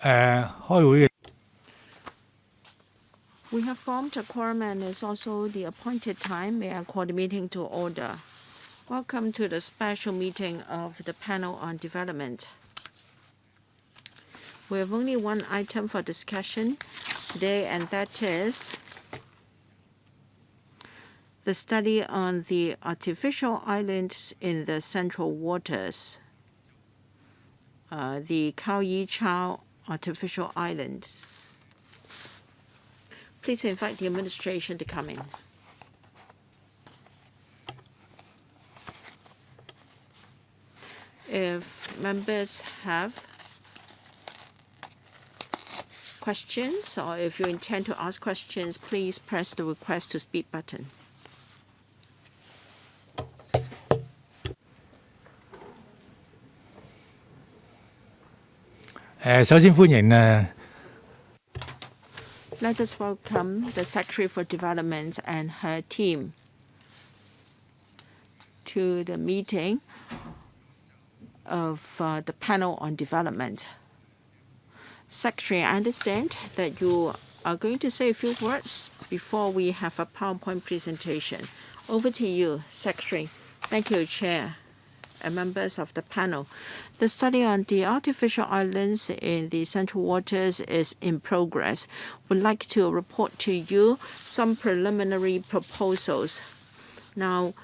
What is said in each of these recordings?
We have formed a quorum and it's also the appointed time. May I call the meeting to order. Welcome to the special meeting of the panel on development. We have only one item for discussion today, and that is the study on the artificial islands in the central waters, the Khao Yi Chao artificial islands. Please invite the administration to come in. If members have questions or if you intend to ask questions, please press the request to speak button. Let us welcome the Secretary for Development and her team to the meeting of the panel on development. Secretary, I understand that you are going to say a few words before we have a PowerPoint presentation. Over to you, Secretary. Thank you, Chair and members of the panel. The study on the artificial islands in the central waters is in progress. We'd like to report to you some preliminary proposals. Now,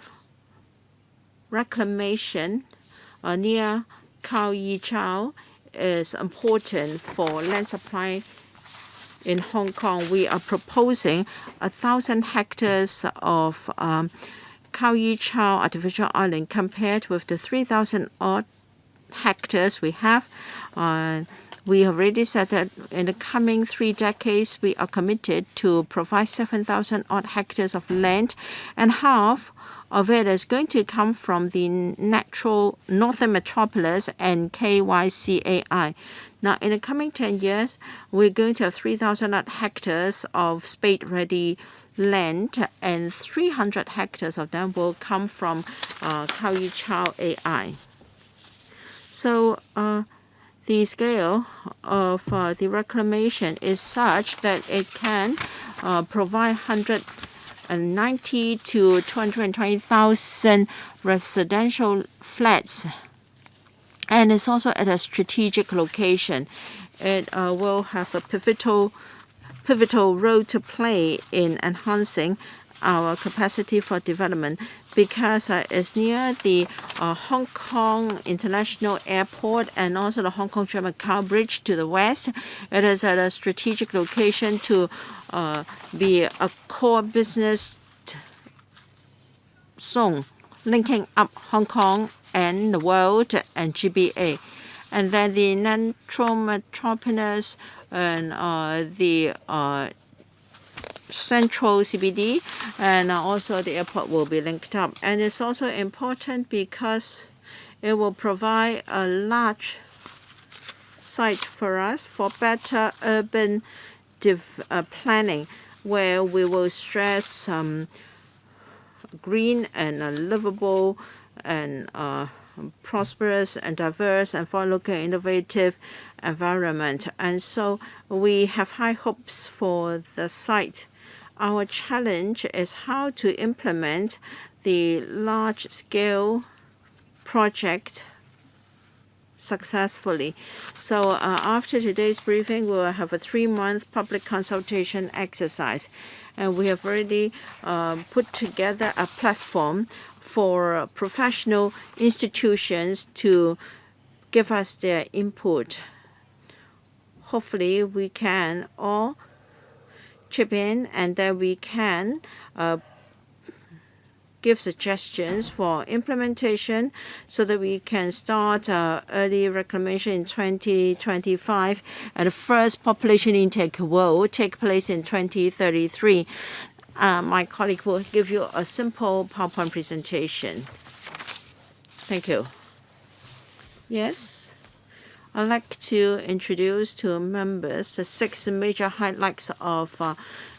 reclamation near Khao Yi Chao is important for land supply in Hong Kong. We are proposing 1,000 hectares of Khao Yi Chao artificial island compared with the 3,000 odd hectares we have. We have already said that in the coming 3 decades, we are committed to provide 7,000 odd hectares of land, and half of it is going to come from the natural Northern Metropolis and KYCAI. Now, in the coming 10 years, we're going to have 3,000 odd hectares of spade-ready land, and 300 hectares of them will come from Khao Yi Chao AI. So the scale of the reclamation is such that it can provide 190 to 220,000 residential flats, and it's also at a strategic location. It will have a pivotal role to play in enhancing our capacity for development because it's near the Hong Kong International Airport and also the Hong Kong-Macau Bridge to the west. It is at a strategic location to be a core business zone linking up Hong Kong and the world and GBA. And then the natural metropolis and the central CBD and also the airport will be linked up. And it's also important because it will provide a large site for us for better urban planning, where we will stress green and livable and prosperous and diverse and forward-looking innovative environment. And so we have high hopes for the site. Our challenge is how to implement the large-scale project successfully. So after today's briefing, we will have a 3-month public consultation exercise. And we have already put together a platform for professional institutions to give us their input. Hopefully, we can all chip in and then we can give suggestions for implementation so that we can start early reclamation in 2025, and the first population intake will take place in 2033. My colleague will give you a simple PowerPoint presentation. Thank you. Yes, I'd like to introduce to members the 6 major highlights of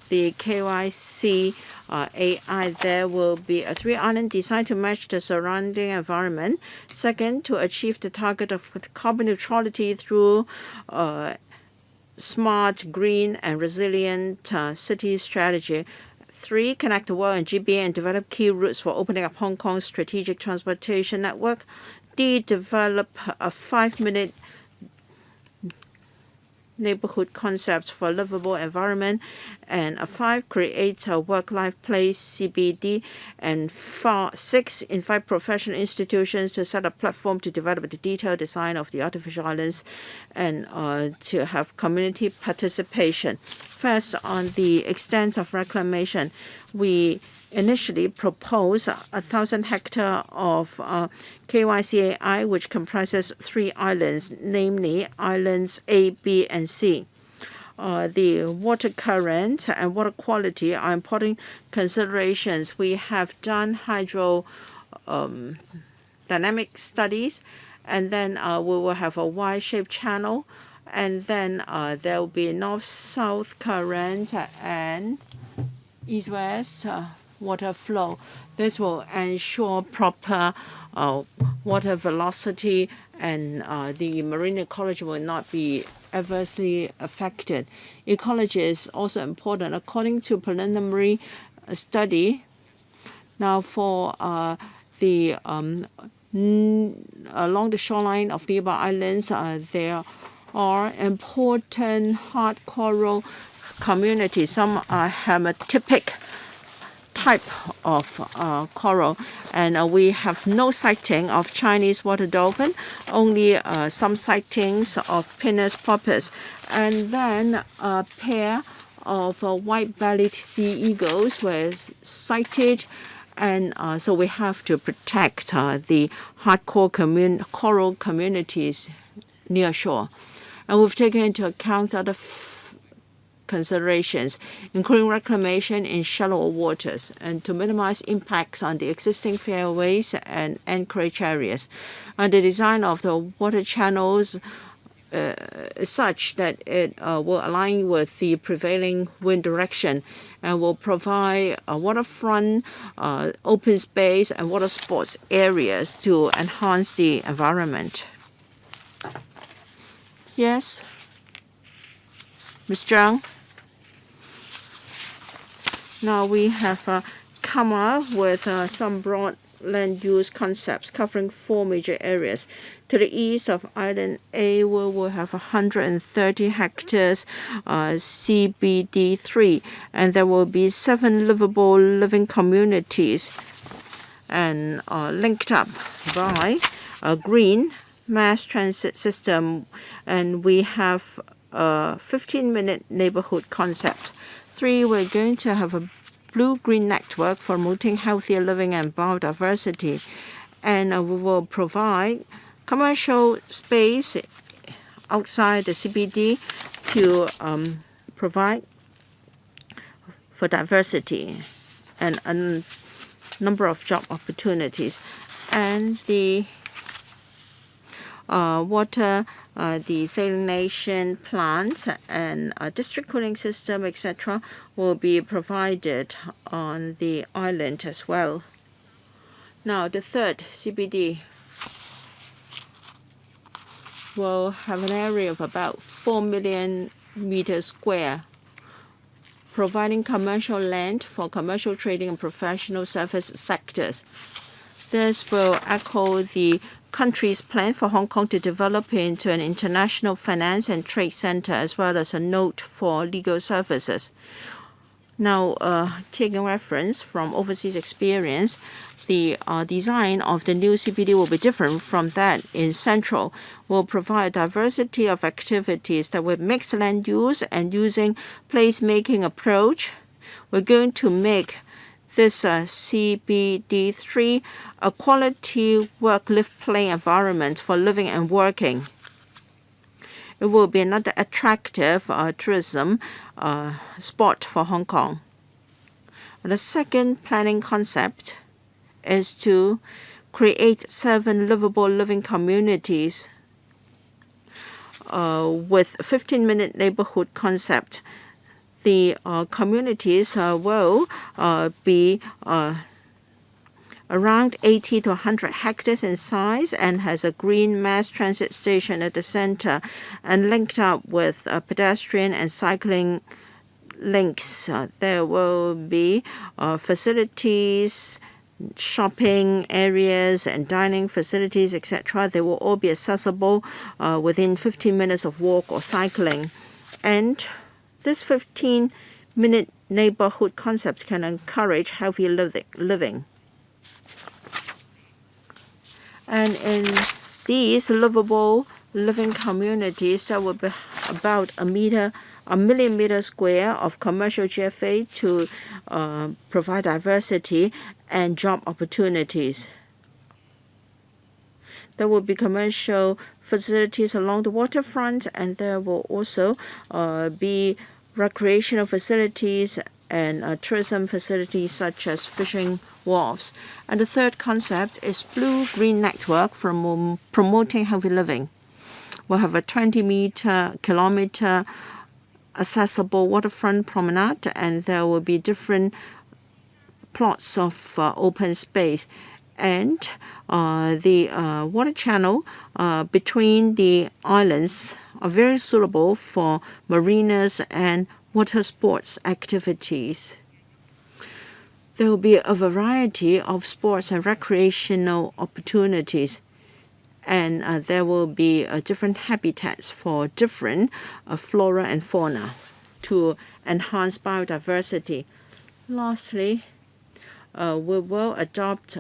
the KYC AI. There will be a 3-island design to match the surrounding environment. Second, to achieve the target of carbon neutrality through smart, green, and resilient city strategy. 3, connect the world and GBA and develop key routes for opening up Hong Kong's strategic transportation network. D, develop a 5-minute neighborhood concept for a livable environment. And 5, create a work-life place CBD. And 6, invite professional institutions to set a platform to develop the detailed design of the artificial islands and to have community participation. First, on the extent of reclamation, we initially proposed 1,000 hectares of KYCAI, which comprises 3 islands, namely islands A, B, and C. The water current and water quality are important considerations. We have done dynamic studies, and then we will have a Y-shaped channel, and then there will be north-south current and east-west water flow. This will ensure proper water velocity, and the marine ecology will not be adversely affected. Ecology is also important. According to preliminary study, now for the along the shoreline of nearby islands, there are important hard coral communities. Some are hematopic type of coral, and we have no sighting of Chinese water dolphin, only some sightings of Pinus porpoise, and then a pair of white-bellied sea eagles were sighted, and so we have to protect the hardcore coral communities near shore. And we've taken into account other considerations, including reclamation in shallow waters, and to minimize impacts on the existing fairways and anchorage areas. And the design of the water channels is such that it will align with the prevailing wind direction and will provide waterfront, open space, and water sports areas to enhance the environment. Yes, Ms. Zhang. Now we have come up with some broad land use concepts covering 4 major areas. To the east of Island A, we will have 130 hectares CBD3, and there will be 7 living communities and linked up by a green mass transit system, and we have a 15-minute neighborhood concept. 3, we're going to have a blue-green network for promoting healthier living and biodiversity, and we will provide commercial space outside the CBD to provide for diversity and a number of job opportunities. And the water desalination plant and a district cooling system, etc., will be provided on the island as well. Now, the third CBD will have an area of about 4 million meters square, providing commercial land for commercial trading and professional service sectors. This will echo the country's plan for Hong Kong to develop into an international finance and trade center, as well as a node for legal services. Now, taking reference from overseas experience, the design of the new CBD will be different from that in Central. Will provide a diversity of activities that will mix land use and using place-making approach. We're going to make this CBD3 a quality work-live-play environment for living and working. It will be another attractive tourism spot for Hong Kong. And the second planning concept is to create 7 livable living communities with 15-minute neighborhood concept. The communities will be around 80 to 100 hectares in size and has a green mass transit station at the center and linked up with pedestrian and cycling links. There will be facilities, shopping areas and dining facilities, etc. They will all be accessible within 15 minutes of walk or cycling. And this 15-minute neighborhood concept can encourage healthy living. And in these livable living communities, there will be about a million meters square of commercial GFA to provide diversity and job opportunities. There will be commercial facilities along the waterfront, and there will also be recreational facilities and tourism facilities such as fishing wharves. And the third concept is blue-green network for promoting healthy living. We'll have a 20-kilometer accessible waterfront promenade, and there will be different plots of open space. And the water channel between the islands are very suitable for marinas and water sports activities. There will be a variety of sports and recreational opportunities, and there will be different habitats for different flora and fauna to enhance biodiversity. Lastly, we will adopt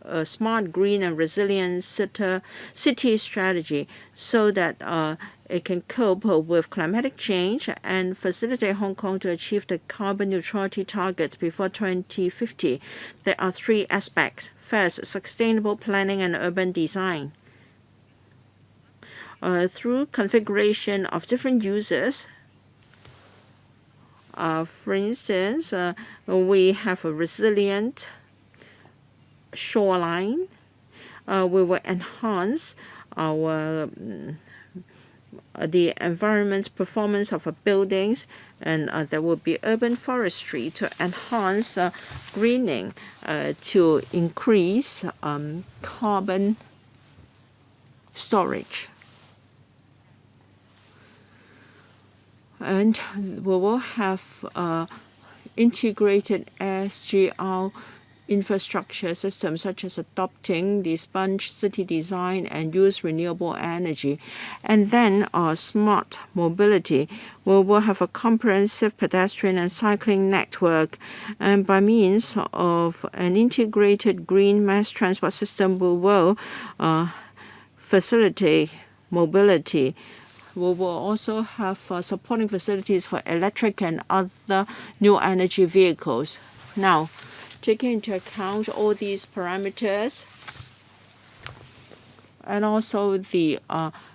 a smart, green, and resilient city strategy so that it can cope with climatic change and facilitate Hong Kong to achieve the carbon neutrality target before 2050. There are three aspects. First, sustainable planning and urban design. Through configuration of different users, for instance, we have a resilient shoreline. We will enhance the environment performance of our buildings, and there will be urban forestry to enhance greening to increase carbon storage. And we will have integrated SGR infrastructure systems such as adopting the sponge city design and use renewable energy. And then smart mobility. We will have a comprehensive pedestrian and cycling network, and by means of an integrated green mass transport system, we will facilitate mobility. We will also have supporting facilities for electric and other new energy vehicles. Now, taking into account all these parameters and also the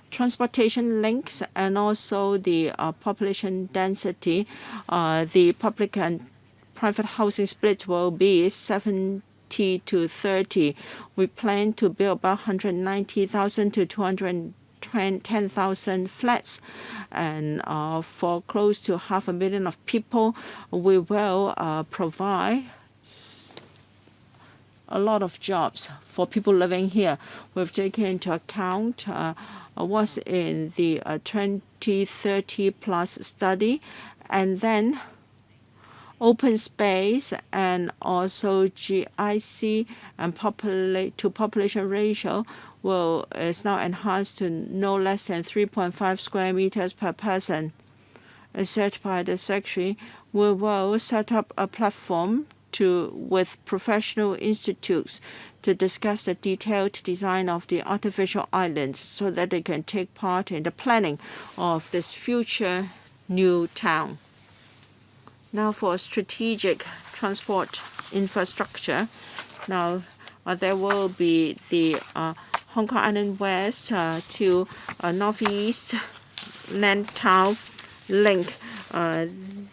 transportation links and also the population density, the public and private housing split will be 70 to 30. We plan to build about 190,000 to 210,000 flats, and for close to 500,000 of people, we will provide a lot of jobs for people living here. We've taken into account what's in the 2030 plus study, and then open space and also GIC and population ratio is now enhanced to no less than 3.5 square meters per person. As said by the Secretary, we will set up a platform with professional institutes to discuss the detailed design of the artificial islands so that they can take part in the planning of this future new town. Now for strategic transport infrastructure. Now there will be the Hong Kong Island West to Northeast Lantau link.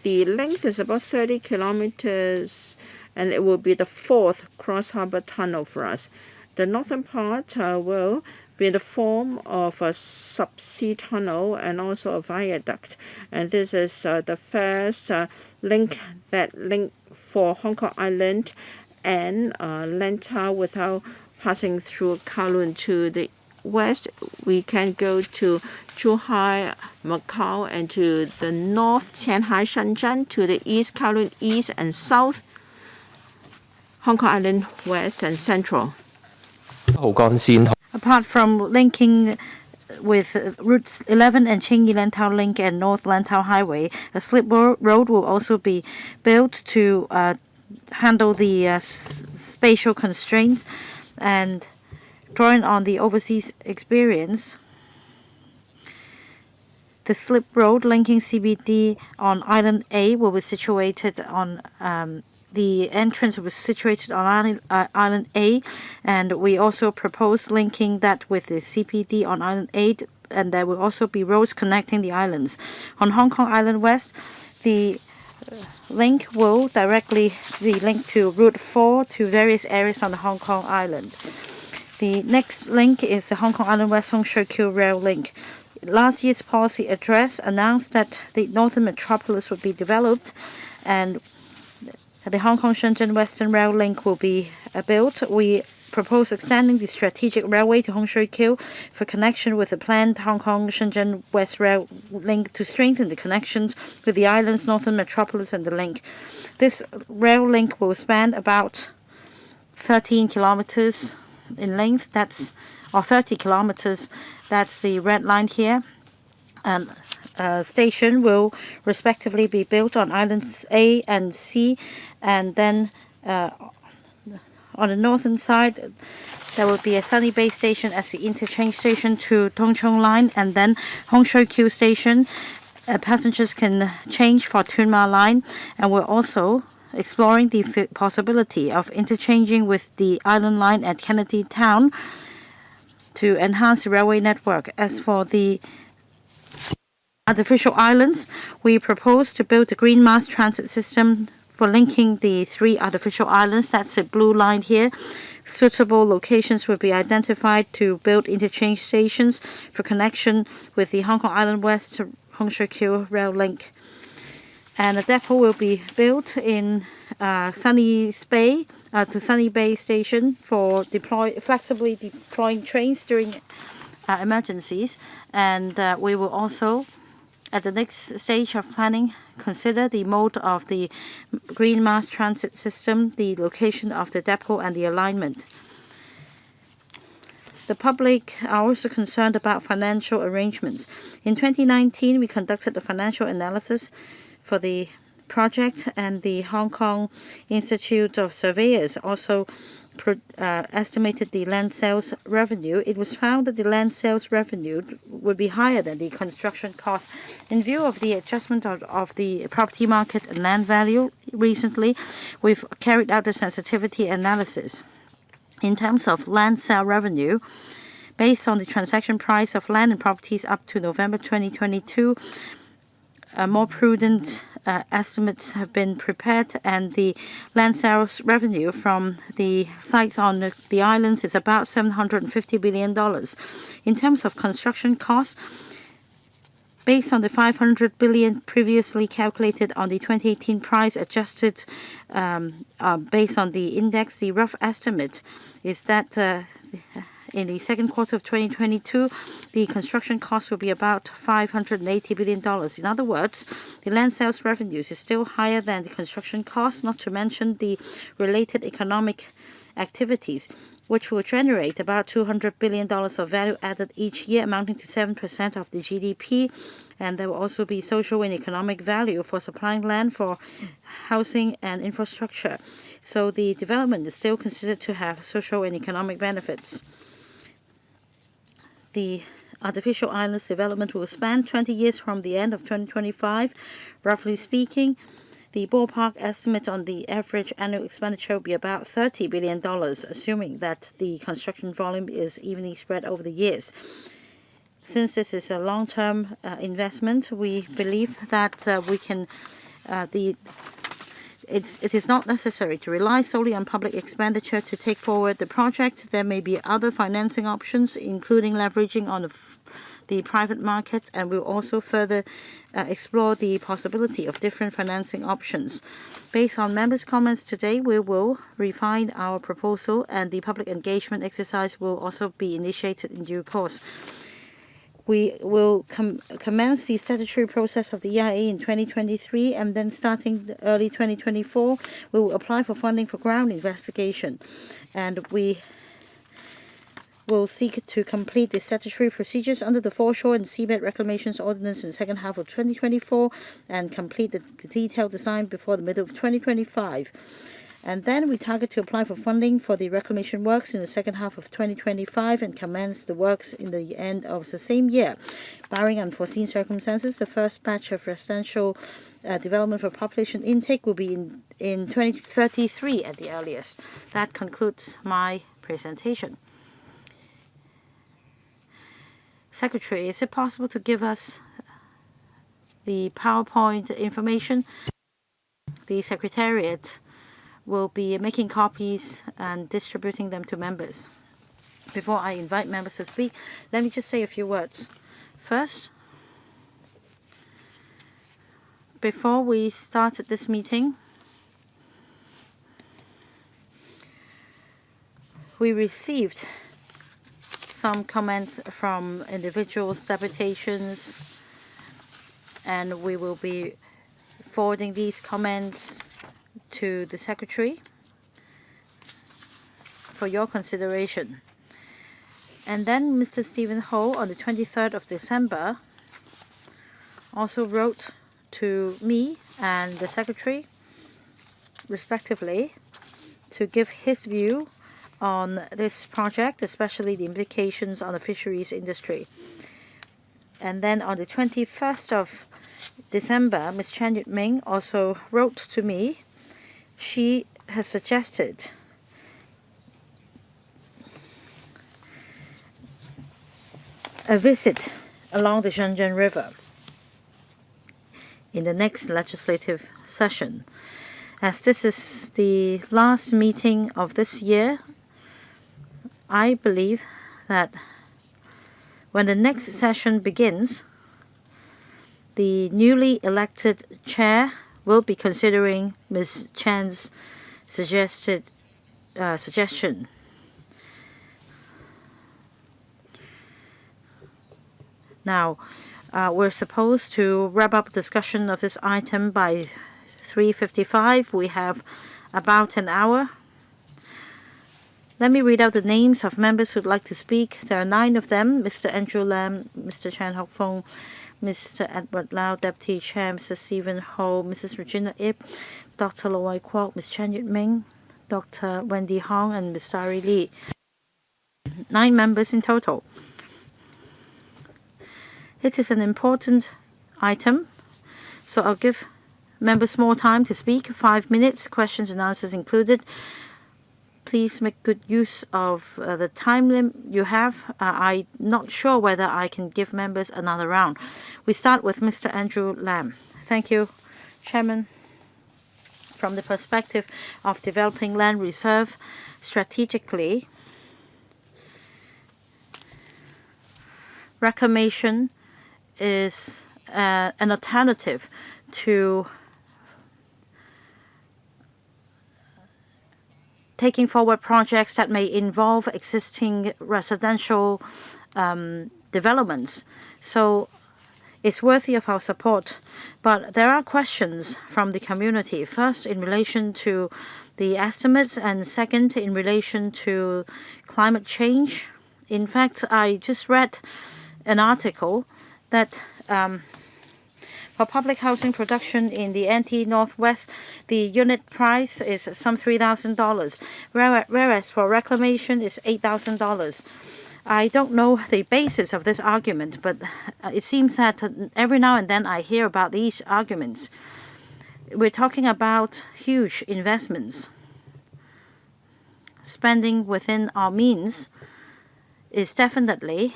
The length is about 30 kilometers, and it will be the fourth cross-harbor tunnel for us. The northern part will be in the form of a subsea tunnel and also a viaduct. And this is the first link for Hong Kong Island and Lantau without passing through Kowloon. To the west, we can go to Zhuhai, Macau, and to the north, Qianhai, Shenzhen. To the east, Kowloon East and South, Hong Kong Island West and Central. Apart from linking with Routes 11 and Qingyi Lantau Link and North Lantau Highway, a slip road will also be built to handle the spatial constraints. And drawing on the overseas experience, the slip road linking CBD on Island A will be situated on the entrance was situated on Island A, and we also propose linking that with the CPD on Island 8, and there will also be roads connecting the islands. On Hong Kong Island West, the link will directly be linked to Route 4 to various areas on the Hong Kong Island. The next link is the Hong Kong Island West Hung Shui Kiu Rail Link. Last year's policy address announced that the Northern Metropolis would be developed, and the Hong Kong-Shenzhen Western Rail Link will be built. We propose extending the strategic railway to Hung Shui Kiu for connection with the planned Hong Kong-Shenzhen West Rail Link to strengthen the connections with the island's Northern Metropolis and the link. This rail link will span about 13 kilometers in length, or 30 kilometers. That's the red line here. And station will respectively be built on islands A and C, and then on the northern side there will be a Sunny Bay station as the interchange station to Tung Chung Line, and then Hung Shui Kiu station. Passengers can change for Tuen Ma Line, and we're also exploring the possibility of interchanging with the Island Line at Kennedy Town to enhance the railway network. As for the artificial islands, we propose to build a green mass transit system for linking the 3 artificial islands. That's the blue line here. Suitable locations will be identified to build interchange stations for connection with the Hong Kong Island West to Hung Shui Kiu rail link. And a depot will be built in Sunny Bay Station for flexibly deploying trains during emergencies. And we will also, at the next stage of planning, consider the mode of the green mass transit system, the location of the depot, and the alignment. The public are also concerned about financial arrangements. In 2019, we conducted a financial analysis for the project, and the Hong Kong Institute of Surveyors also estimated the land sales revenue. It was found that the land sales revenue would be higher than the construction cost. In view of the adjustment of the property market and land value recently, we've carried out a sensitivity analysis. In terms of land sale revenue, based on the transaction price of land and properties up to November 2022, more prudent estimates have been prepared, and the land sales revenue from the sites on the islands is about $750 billion. In terms of construction costs, based on the $500 billion previously calculated on the 2018 price adjusted based on the index, the rough estimate is that in the second quarter of 2022, the construction cost will be about $580 billion. In other words, the land sales revenues is still higher than the construction cost, not to mention the related economic activities, which will generate about $200 billion of value added each year, amounting to 7% of the GDP. And there will also be social and economic value for supplying land for housing and infrastructure. So the development is still considered to have social and economic benefits. The artificial islands development will span 20 years from the end of 2025. Roughly speaking, the ballpark estimate on the average annual expenditure will be about $30 billion, assuming that the construction volume is evenly spread over the years. Since this is a long-term investment, we believe that it is not necessary to rely solely on public expenditure to take forward the project. There may be other financing options, including leveraging on the private market, and we'll also further explore the possibility of different financing options. Based on members' comments today, we will refine our proposal, and the public engagement exercise will also be initiated in due course. We will commence the statutory process of the EIA in 2023, and then starting early 2024, we will apply for funding for ground investigation. And we will seek to complete the statutory procedures under the Foreshore and Seabed Reclamations Ordinance in the second half of 2024 and complete the detailed design before the middle of 2025. And then we target to apply for funding for the reclamation works in the second half of 2025 and commence the works in the end of the same year. Barring unforeseen circumstances, the first batch of residential development for population intake will be in 2033 at the earliest. That concludes my presentation. Secretary, is it possible to give us the PowerPoint information? The Secretariat will be making copies and distributing them to members. Before I invite members to speak, let me just say a few words. First, before we started this meeting, we received some comments from individuals, deputations, and we will be forwarding these comments to the Secretary for your consideration. And then Mr. Steven Ho, on the 23rd of December, also wrote to me and the Secretary, respectively, to give his view on this project, especially the implications on the fisheries industry. And then on the 21st of December, Ms. Chan Yut-ming also wrote to me. She has suggested a visit along the Shenzhen River in the next legislative session. As this is the last meeting of this year, I believe that when the next session begins, the newly elected chair will be considering Ms. Chan's suggestion. Now, we're supposed to wrap up discussion of this item by 3:55. We have about an hour. Let me read out the names of members who'd like to speak. There are 9 of them: Mr. Andrew Lam, Mr. Chan Hock-Fong, Mr. Edward Lau, Deputy Chair, Mr. Steven Ho, Mrs. Regina Ip, Dr. Loy Kwok, Ms. Chan Yut-ming, Dr. Wendy Hong, and Ms. Sari Lee. 9 members in total. It is an important item, so I'll give members more time to speak. 5 minutes, questions and answers included. Please make good use of the time limit you have. I'm not sure whether I can give members another round. We start with Mr. Andrew Lam. Thank you, Chairman. From the perspective of developing land reserve strategically, reclamation is an alternative to taking forward projects that may involve existing residential developments. So it's worthy of our support. But there are questions from the community. First, in relation to the estimates, and second, in relation to climate change. In fact, I just read an article that for public housing production in the NT Northwest, the unit price is some $3,000, whereas for reclamation is $8,000. I don't know the basis of this argument, but it seems that every now and then I hear about these arguments. We're talking about huge investments. Spending within our means is definitely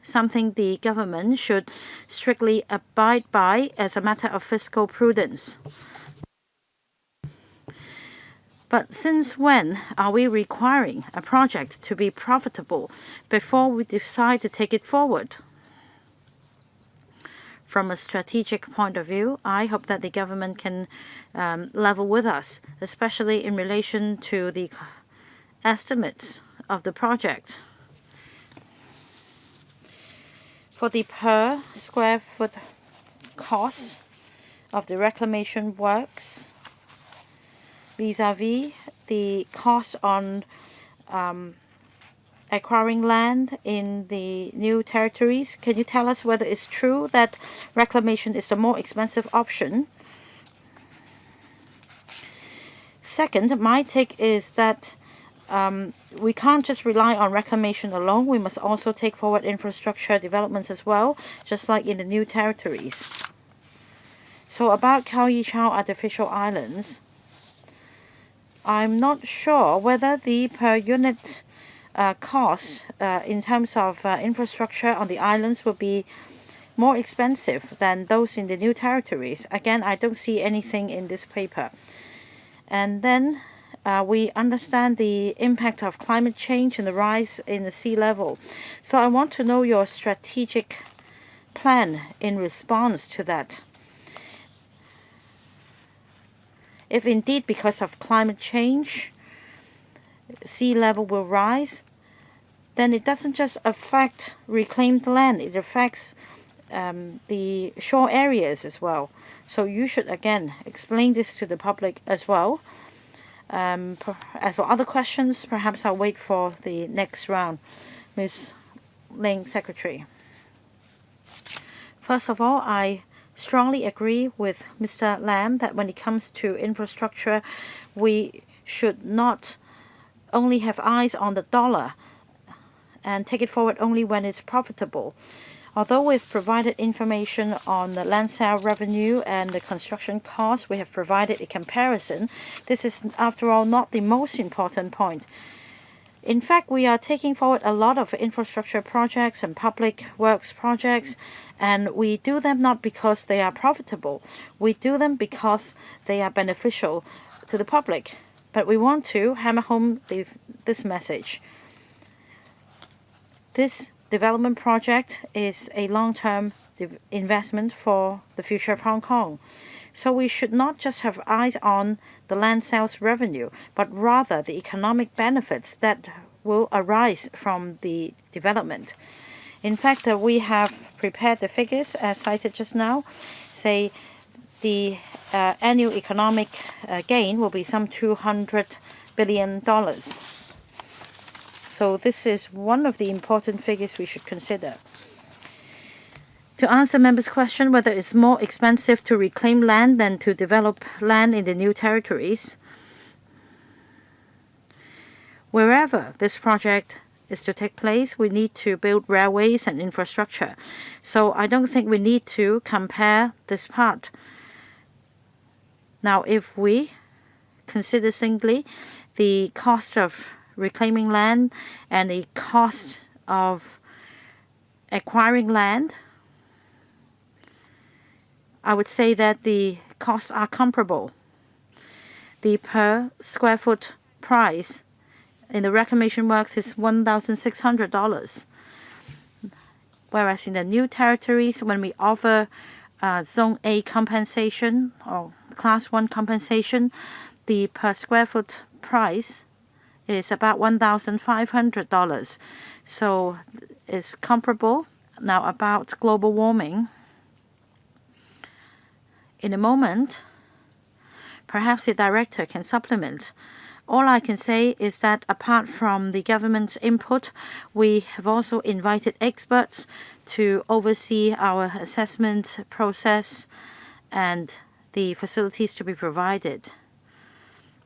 something the government should strictly abide by as a matter of fiscal prudence. But since when are we requiring a project to be profitable before we decide to take it forward? from a strategic point of view, I hope that the government can level with us, especially in relation to the estimates of the project. For the per square foot cost of the reclamation works vis-a-vis the cost on acquiring land in the new territories, can you tell us whether it's true that reclamation is the more expensive option? Second, my take is that we can't just rely on reclamation alone. We must also take forward infrastructure developments as well, just like in the new territories. So about Khao Yi Chau artificial islands, I'm not sure whether the per unit cost in terms of infrastructure on the islands will be more expensive than those in the new territories. Again, I don't see anything in this paper. And then we understand the impact of climate change and the rise in the sea level. So I want to know your strategic plan in response to that. If indeed because of climate change, sea level will rise, then it doesn't just affect reclaimed land, it affects the shore areas as well. So you should again explain this to the public as well. As for other questions, perhaps I'll wait for the next round. Ms. Ling, Secretary. First of all, I strongly agree with Mr. Lam that when it comes to infrastructure, we should not only have eyes on the dollar and take it forward only when it's profitable. Although we've provided information on the land sale revenue and the construction costs, we have provided a comparison. This is, after all, not the most important point. In fact, we are taking forward a lot of infrastructure projects and public works projects, and we do them not because they are profitable. We do them because they are beneficial to the public. But we want to hammer home this message. This development project is a long-term investment for the future of Hong Kong. So we should not just have eyes on the land sales revenue, but rather the economic benefits that will arise from the development. In fact, we have prepared the figures as cited just now. Say the annual economic gain will be some $200 billion. So this is one of the important figures we should consider. To answer members' question whether it's more expensive to reclaim land than to develop land in the new territories, wherever this project is to take place, we need to build railways and infrastructure. So I don't think we need to compare this part. Now, if we consider singly the cost of reclaiming land and the cost of acquiring land, I would say that the costs are comparable. The per square foot price in the reclamation works is $1,600, whereas in the new territories, when we offer Zone A compensation or Class 1 compensation, the per square foot price is about $1,500. So it's comparable. Now about global warming. In a moment, perhaps the director can supplement. All I can say is that apart from the government's input, we have also invited experts to oversee our assessment process and the facilities to be provided.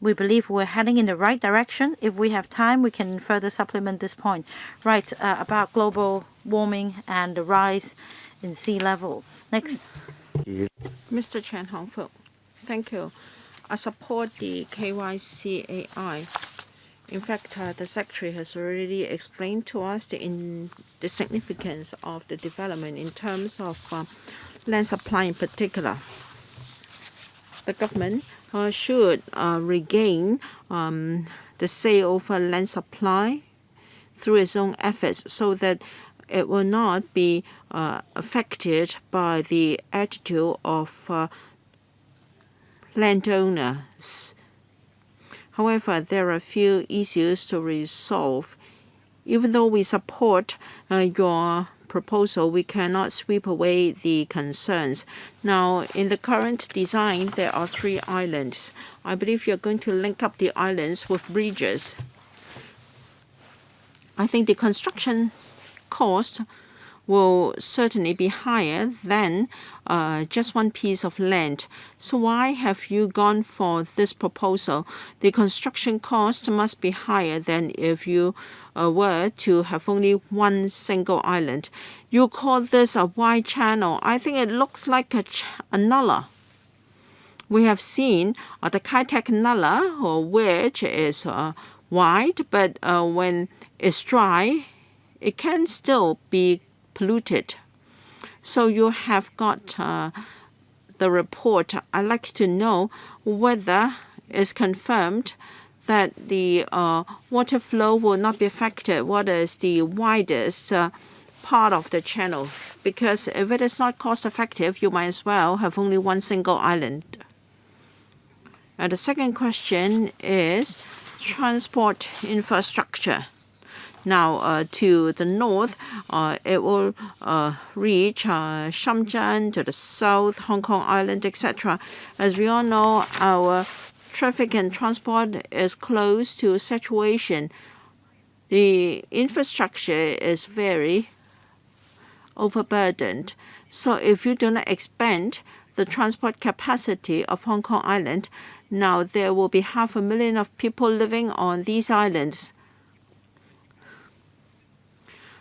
We believe we're heading in the right direction. If we have time, we can further supplement this point. Right, about global warming and the rise in sea level. Next. Mr. Chen Hongfu, thank you. I support the KYCAI. In fact, the Secretary has already explained to us the significance of the development in terms of land supply in particular. The government should regain the say over land supply through its own efforts so that it will not be affected by the attitude of landowners. However, there are a few issues to resolve. Even though we support your proposal, we cannot sweep away the concerns. Now, in the current design, there are 3 islands. I believe you're going to link up the islands with bridges. I think the construction cost will certainly be higher than just one piece of land. So why have you gone for this proposal? The construction cost must be higher than if you were to have only one single island. You call this a wide channel. I think it looks like a nullah. We have seen the Kai-Tak nullah, which is wide, but when it's dry, it can still be polluted. So you have got the report. I'd like to know whether it's confirmed that the water flow will not be affected. What is the widest part of the channel? Because if it is not cost effective, you might as well have only one single island. And the second question is transport infrastructure. Now, to the north, it will reach Shenzhen, to the south, Hong Kong Island, etc. As we all know, our traffic and transport is close to saturation. The infrastructure is very overburdened. So if you do not expand the transport capacity of Hong Kong Island, now there will be 500,000 of people living on these islands.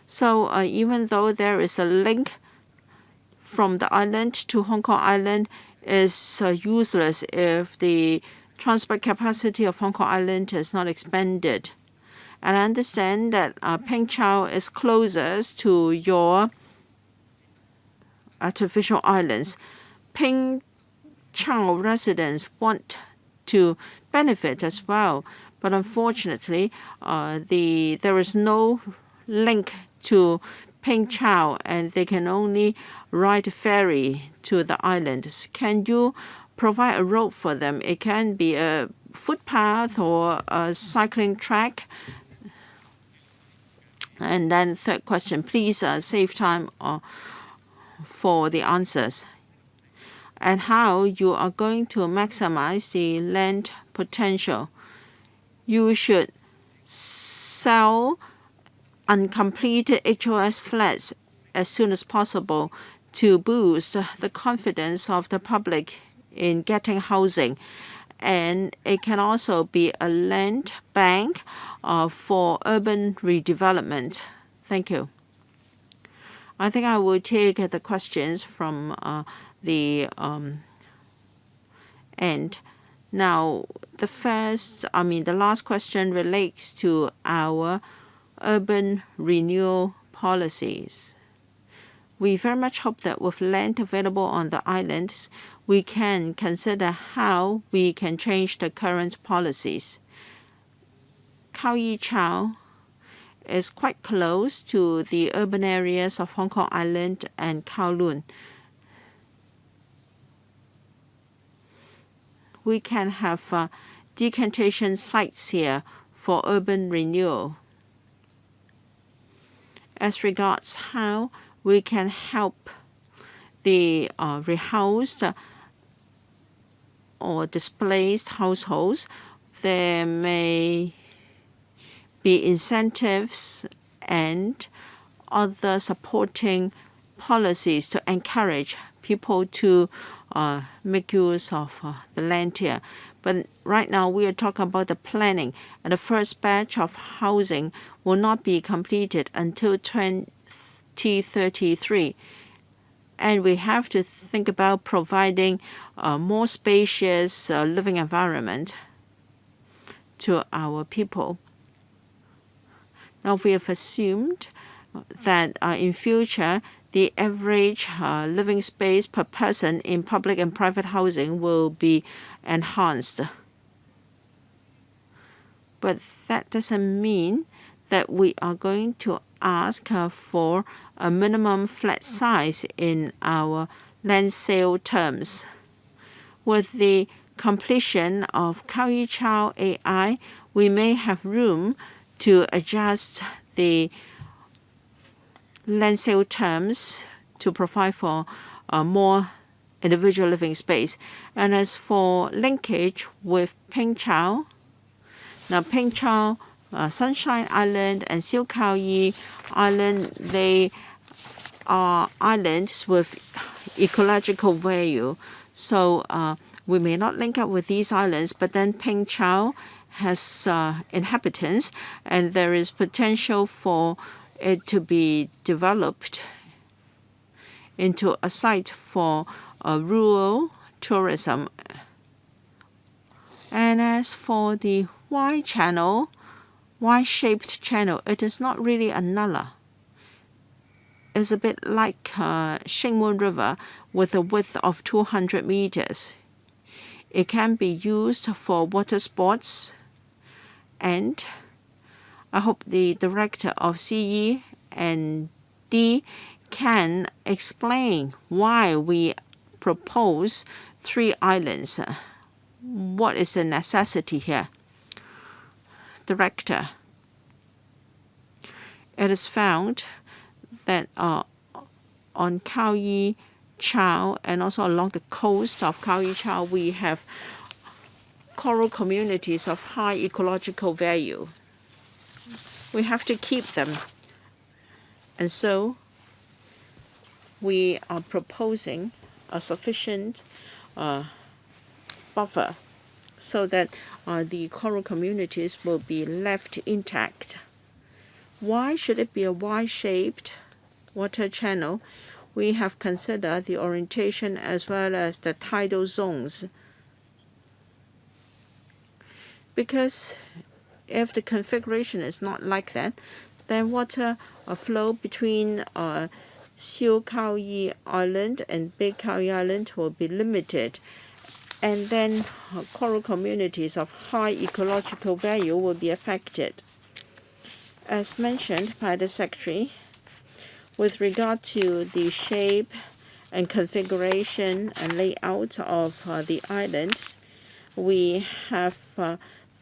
So even though there is a link from the island to Hong Kong Island, is useless if the transport capacity of Hong Kong Island is not expanded. And I understand that Peng Chau is closest to your artificial islands. Peng Chau residents want to benefit as well, but unfortunately, there is no link to Peng Chau, and they can only ride a ferry to the islands. Can you provide a road for them? It can be a footpath or a cycling track. And then third question, please save time for the answers. And how you are going to maximize the land potential. You should sell uncompleted HOS flats as soon as possible to boost the confidence of the public in getting housing. And it can also be a land bank for urban redevelopment. Thank you. I think I will take the questions from the end. Now, the last question relates to our urban renewal policies. We very much hope that with land available on the islands, we can consider how we can change the current policies. Khao Yi Chau is quite close to the urban areas of Hong Kong Island and Kowloon. We can have decantation sites here for urban renewal. As regards how we can help the rehoused or displaced households, there may be incentives and other supporting policies to encourage people to make use of the land here. But right now we are talking about the planning, and the first batch of housing will not be completed until 2033. And we have to think about providing a more spacious living environment to our people. Now we have assumed that in future the average living space per person in public and private housing will be enhanced. But that doesn't mean that we are going to ask for a minimum flat size in our land sale terms. With the completion of Khao Yi Chao AI, we may have room to adjust the land sale terms to provide for more individual living space. And as for linkage with Peng Chau, now Peng Chau, Sunshine Island, and Siu Khao Yi Island, they are islands with ecological value. So we may not link up with these islands, but then Peng Chau has inhabitants, and there is potential for it to be developed into a site for rural tourism. And as for the Y-shaped channel, it is not really a nullah. It's a bit like Shingmun River with a width of 200 meters. It can be used for water sports, and I hope the director of CE and D can explain why we propose 3 islands. What is the necessity here? Director, it is found that on Khao Yi Chao and also along the coast of Khao Yi Chao, we have coral communities of high ecological value. We have to keep them. And so we are proposing a sufficient buffer so that the coral communities will be left intact. Why should it be a Y-shaped water channel? We have considered the orientation as well as the tidal zones. Because if the configuration is not like that, then water flow between Siu Khao Yi Island and Big Khao Yi Island will be limited. And then coral communities of high ecological value will be affected. As mentioned by the Secretary, with regard to the shape and configuration and layout of the islands, we have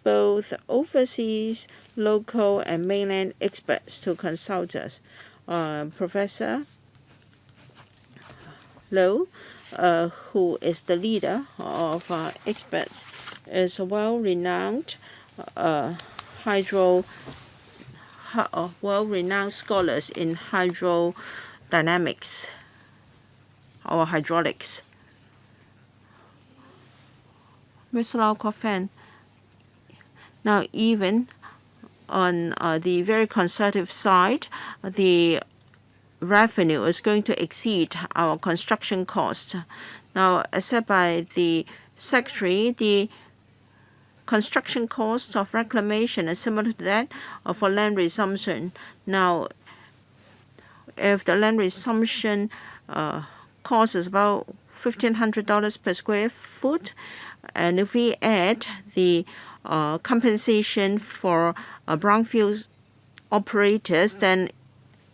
both overseas, local, and mainland experts to consult us. Professor Low, who is the leader of experts, is a well-renowned well-renowned scholars in hydrodynamics or hydraulics. Mr. Lau Kok-fan, now even on the very conservative side, the revenue is going to exceed our construction cost. Now, as said by the Secretary, the construction cost of reclamation is similar to that for land resumption. Now, if the land resumption cost is about $1,500 per square foot, and if we add the compensation for brownfields operators, then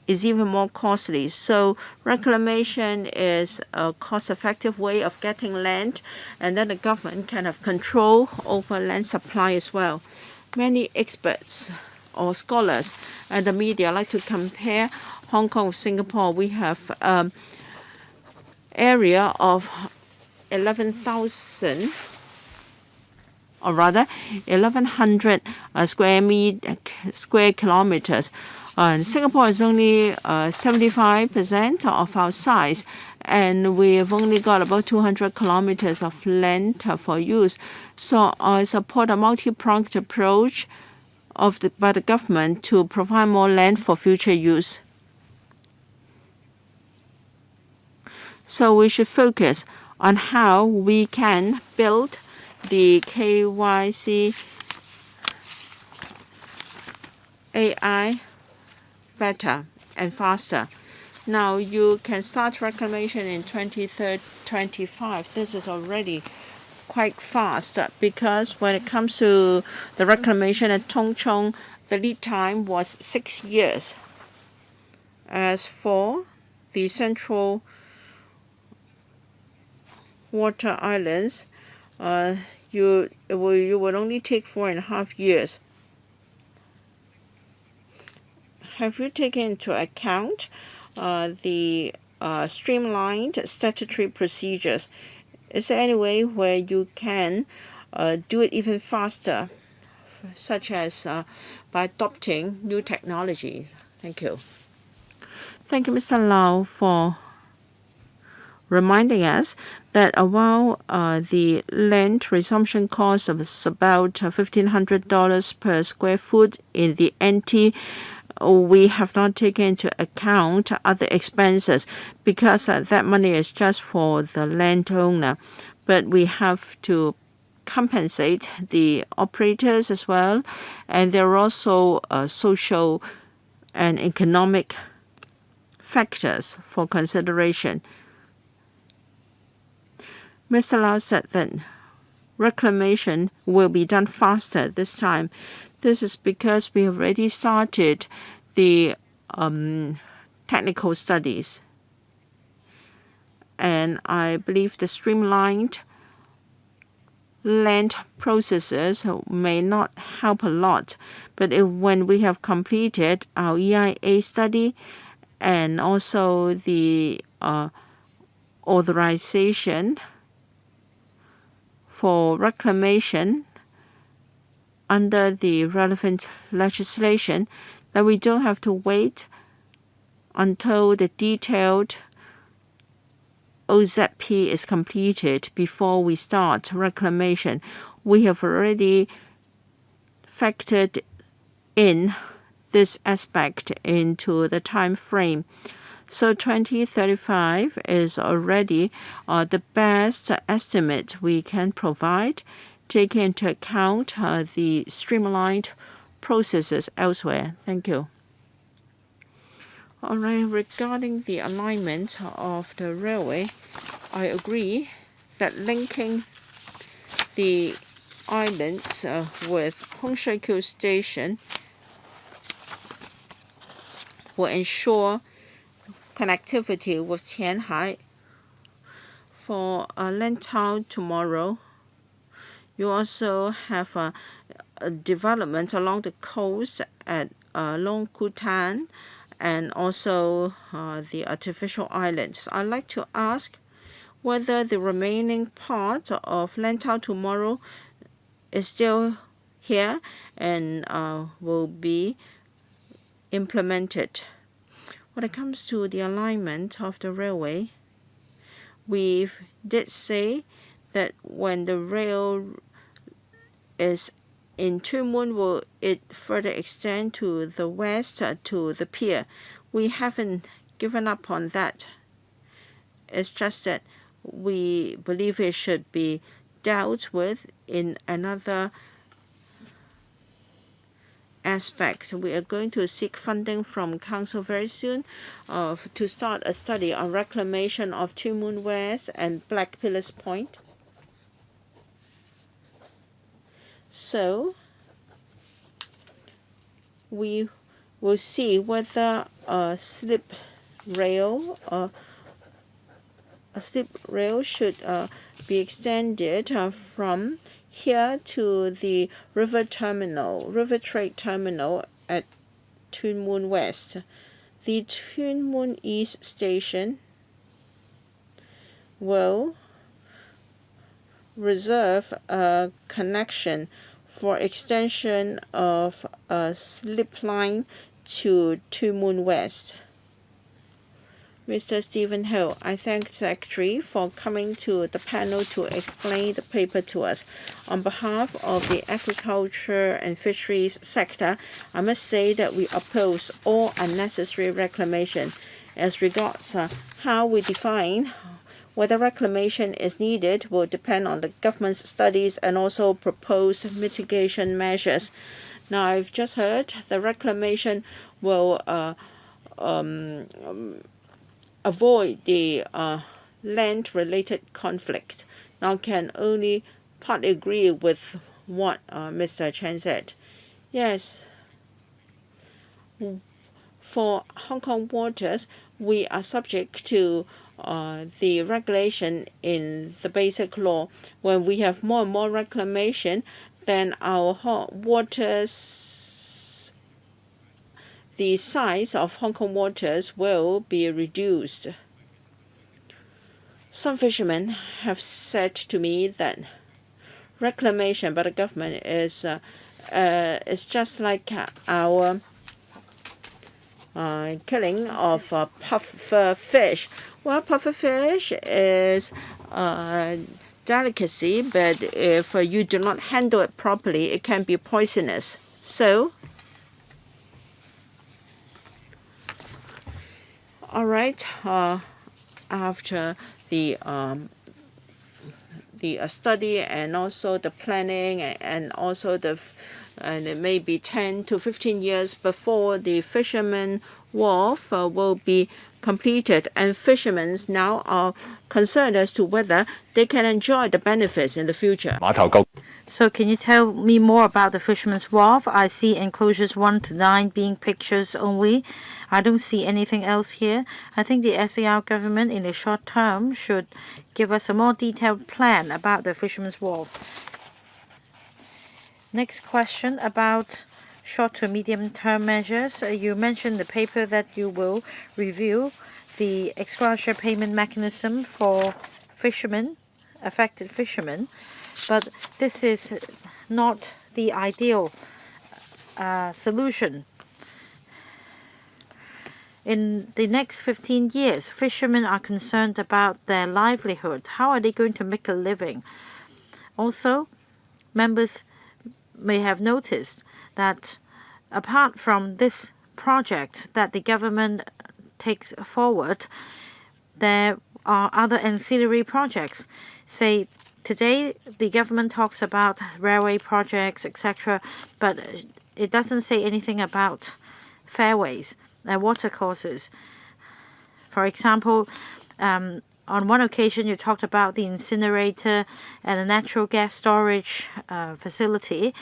is even more costly. So reclamation is a cost-effective way of getting land, and then the government can have control over land supply as well. Many experts or scholars and the media like to compare Hong Kong with Singapore. We have area of 11,000, or rather 1,100 square kilometers. Singapore is only 75% of our size, and we have only got about 200 kilometers of land for use. So I support a multi-pronged approach by the government to provide more land for future use. So we should focus on how we can build the KYC AI better and faster. Now you can start reclamation in 2025. This is already quite fast because when it comes to the reclamation at Tung Chung, the lead time was 6 years. As for the central water islands, you would only take 4.5 years. Have you taken into account the streamlined statutory procedures? Is there any way where you can do it even faster, such as by adopting new technologies? Thank you. Thank you, Mr. Lau, for reminding us that while the land resumption cost was about $1,500 per square foot in the NT, we have not taken into account other expenses because that money is just for the landowner. But we have to compensate the operators as well, and there are also social and economic factors for consideration. Mr. Lau said that reclamation will be done faster this time. This is because we have already started the technical studies. And I believe the streamlined land processes may not help a lot. But when we have completed our EIA study and also the authorization for reclamation under the relevant legislation, that we don't have to wait until the detailed OZP is completed before we start reclamation. We have already factored in this aspect into the time frame. So 2035 is already the best estimate we can provide, taking into account the streamlined processes elsewhere. Thank you. All right, regarding the alignment of the railway, I agree that linking the islands with Hongshaku Station will ensure connectivity with Qianhai. For Lantau tomorrow, you also have a development along the coast at Long Kutan and also the artificial islands. I'd like to ask whether the remaining part of Lantau tomorrow is still here and will be implemented. When it comes to the alignment of the railway, we did say that when the rail is in Tuen Mun, will it further extend to the west to the pier? We haven't given up on that. It's just that we believe it should be dealt with in another aspect. We are going to seek funding from Council very soon to start a study on reclamation of Tuen Mun West and Black Pillars Point. So we will see whether a slip rail should be extended from here to the river trade terminal at Tuen Mun West. The Tuen Mun East station will reserve a connection for extension of a slip line to Tuen Mun West. Mr. Steven Ho, I thank the Secretary for coming to the panel to explain the paper to us. On behalf of the agriculture and fisheries sector, I must say that we oppose all unnecessary reclamation. As regards how we define whether reclamation is needed will depend on the government's studies and also proposed mitigation measures. Now, I've just heard the reclamation will avoid the land-related conflict. Now, I can only partly agree with what Mr. Chen said. Yes, For Hong Kong waters, we are subject to the regulation in the basic law. When we have more and more reclamation, then our waters, the size of Hong Kong waters will be reduced. Some fishermen have said to me that reclamation by the government is just like our killing of puffer fish. Well, puffer fish is a delicacy, but if you do not handle it properly, it can be poisonous. So, all right, after the study and also the planning and also and it may be 10 to 15 years before the fisherman wharf will be completed, and fishermen now are concerned as to whether they can enjoy the benefits in the future. So can you tell me more about the Fisherman's Wharf? I see enclosures 1 to 9 being pictures only. I don't see anything else here. I think the SAR government in the short term should give us a more detailed plan about the Fisherman's Wharf. Next question about short to medium term measures. You mentioned the paper that you will review the ex-gratia payment mechanism for fishermen, affected fishermen. But this is not the ideal solution. In the next 15 years, fishermen are concerned about their livelihood. How are they going to make a living? Also, members may have noticed that apart from this project that the government takes forward, there are other ancillary projects. Say, today, the government talks about railway projects, etc., but it doesn't say anything about fairways and watercourses. For example, on one occasion, you talked about the incinerator and a natural gas storage facility,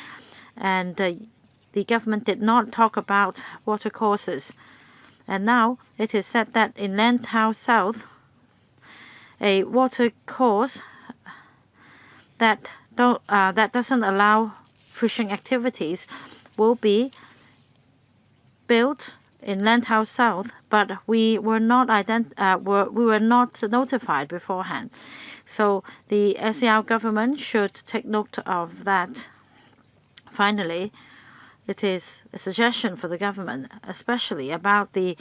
and the government did not talk about watercourses. And now it is said that in Lantau South, a watercourse that doesn't allow fishing activities will be built in Lantau South, but we were not notified beforehand. So the SAR government should take note of that. Finally, it is a suggestion for the government, especially about the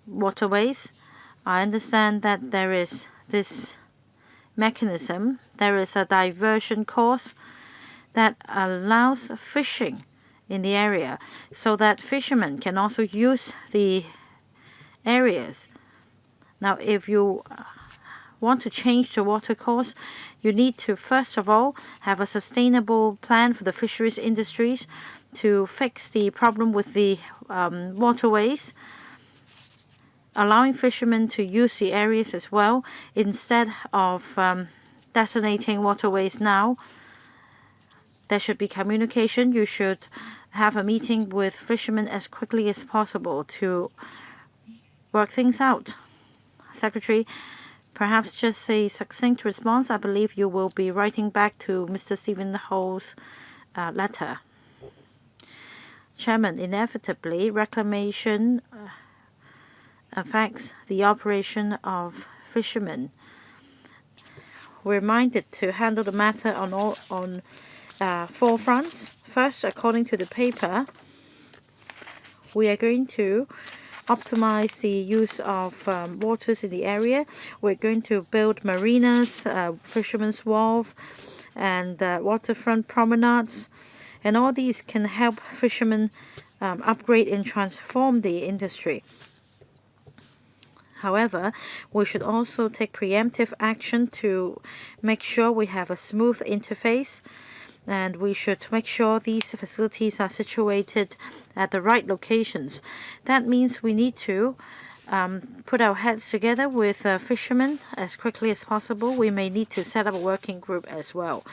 waterways. I understand that there is this mechanism. There is a diversion course that allows fishing in the area so that fishermen can also use the areas. Now, if you want to change the watercourse, you need to first of all have a sustainable plan for the fisheries industries to fix the problem with the waterways, allowing fishermen to use the areas as well instead of designating waterways now. There should be communication. You should have a meeting with fishermen as quickly as possible to work things out. Secretary, perhaps just a succinct response. I believe you will be writing back to Mr. Steven HO's letter. Chairman, inevitably, reclamation affects the operation of fishermen. We're minded to handle the matter on 4 fronts. First, according to the paper, we are going to optimize the use of waters in the area. We're going to build marinas, fishermen's wharf, and waterfront promenades. And all these can help fishermen upgrade and transform the industry. However, we should also take preemptive action to make sure we have a smooth interface, and we should make sure these facilities are situated at the right locations. That means we need to put our heads together with fishermen as quickly as possible. We may need to set up a working group as well.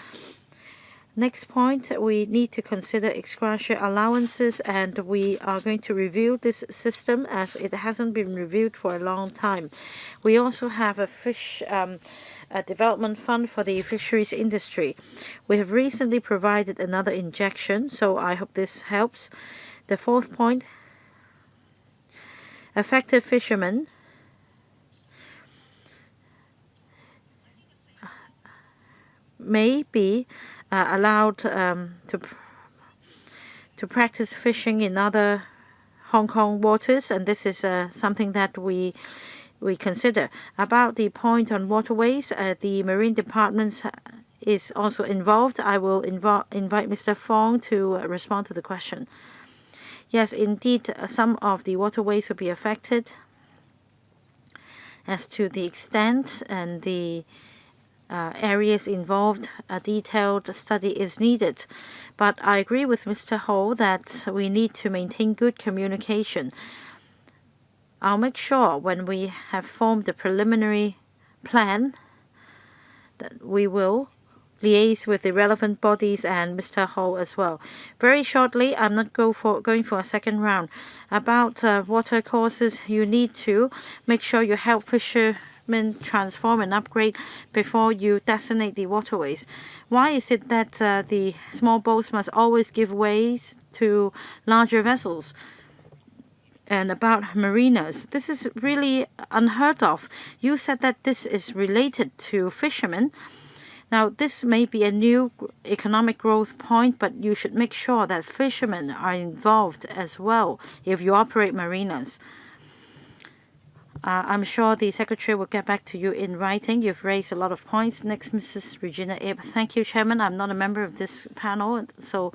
Next point, we need to consider ex gratia allowances, and we are going to review this system as it hasn't been reviewed for a long time. We also have a fish a development fund for the fisheries industry. We have recently provided another injection, so I hope this helps. The fourth point, effective fishermen may be allowed to practice fishing in other Hong Kong waters, and this is something that we consider. About the point on waterways, the Marine Department is also involved. I will invite Mr. Fong to respond to the question. Yes, indeed, some of the waterways will be affected. As to the extent and the areas involved, a detailed study is needed. But I agree with Mr. Ho that we need to maintain good communication. I'll make sure when we have formed the preliminary plan that we will liaise with the relevant bodies and Mr. Ho as well. Very shortly, I'm not going for a second round. About water courses, you need to make sure you help fishermen transform and upgrade before you designate the waterways. Why is it that the small boats must always give way to larger vessels? And about marinas, this is really unheard of. You said that this is related to fishermen. Now, this may be a new economic growth point, but you should make sure that fishermen are involved as well if you operate marinas. I'm sure the Secretary will get back to you in writing. You've raised a lot of points. Next, Mrs. Regina Ip. Thank you, Chairman. I'm not a member of this panel, so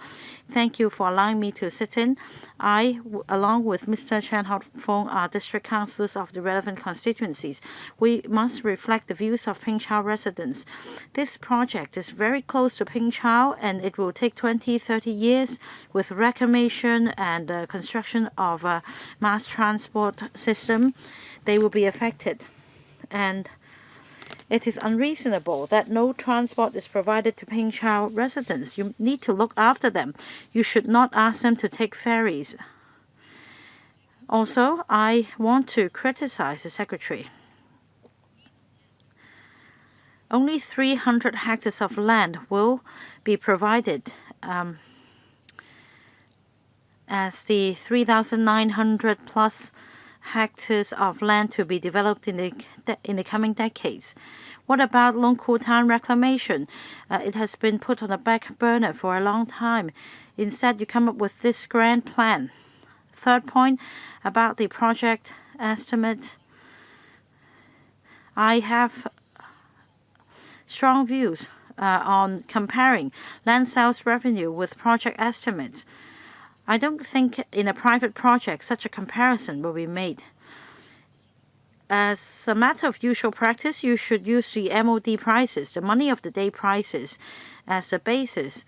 thank you for allowing me to sit in. I, along with Mr. Chan Hot Fong, are district councillors of the relevant constituencies. We must reflect the views of Ping Chau residents. This project is very close to Ping Chau, and it will take 20-30 years with reclamation and construction of a mass transport system. They will be affected, and it is unreasonable that no transport is provided to Ping Chau residents. You need to look after them. You should not ask them to take ferries. Also, I want to criticize the Secretary. Only 300 hectares of land will be provided as the 3,900 plus hectares of land to be developed in the coming decades. What about Long Ku Town reclamation? It has been put on the back burner for a long time. Instead, you come up with this grand plan. Third point, about the project estimate. I have strong views on comparing land sales revenue with project estimates. I don't think in a private project such a comparison will be made. As a matter of usual practice, you should use the MOD prices, the money of the day prices, as the basis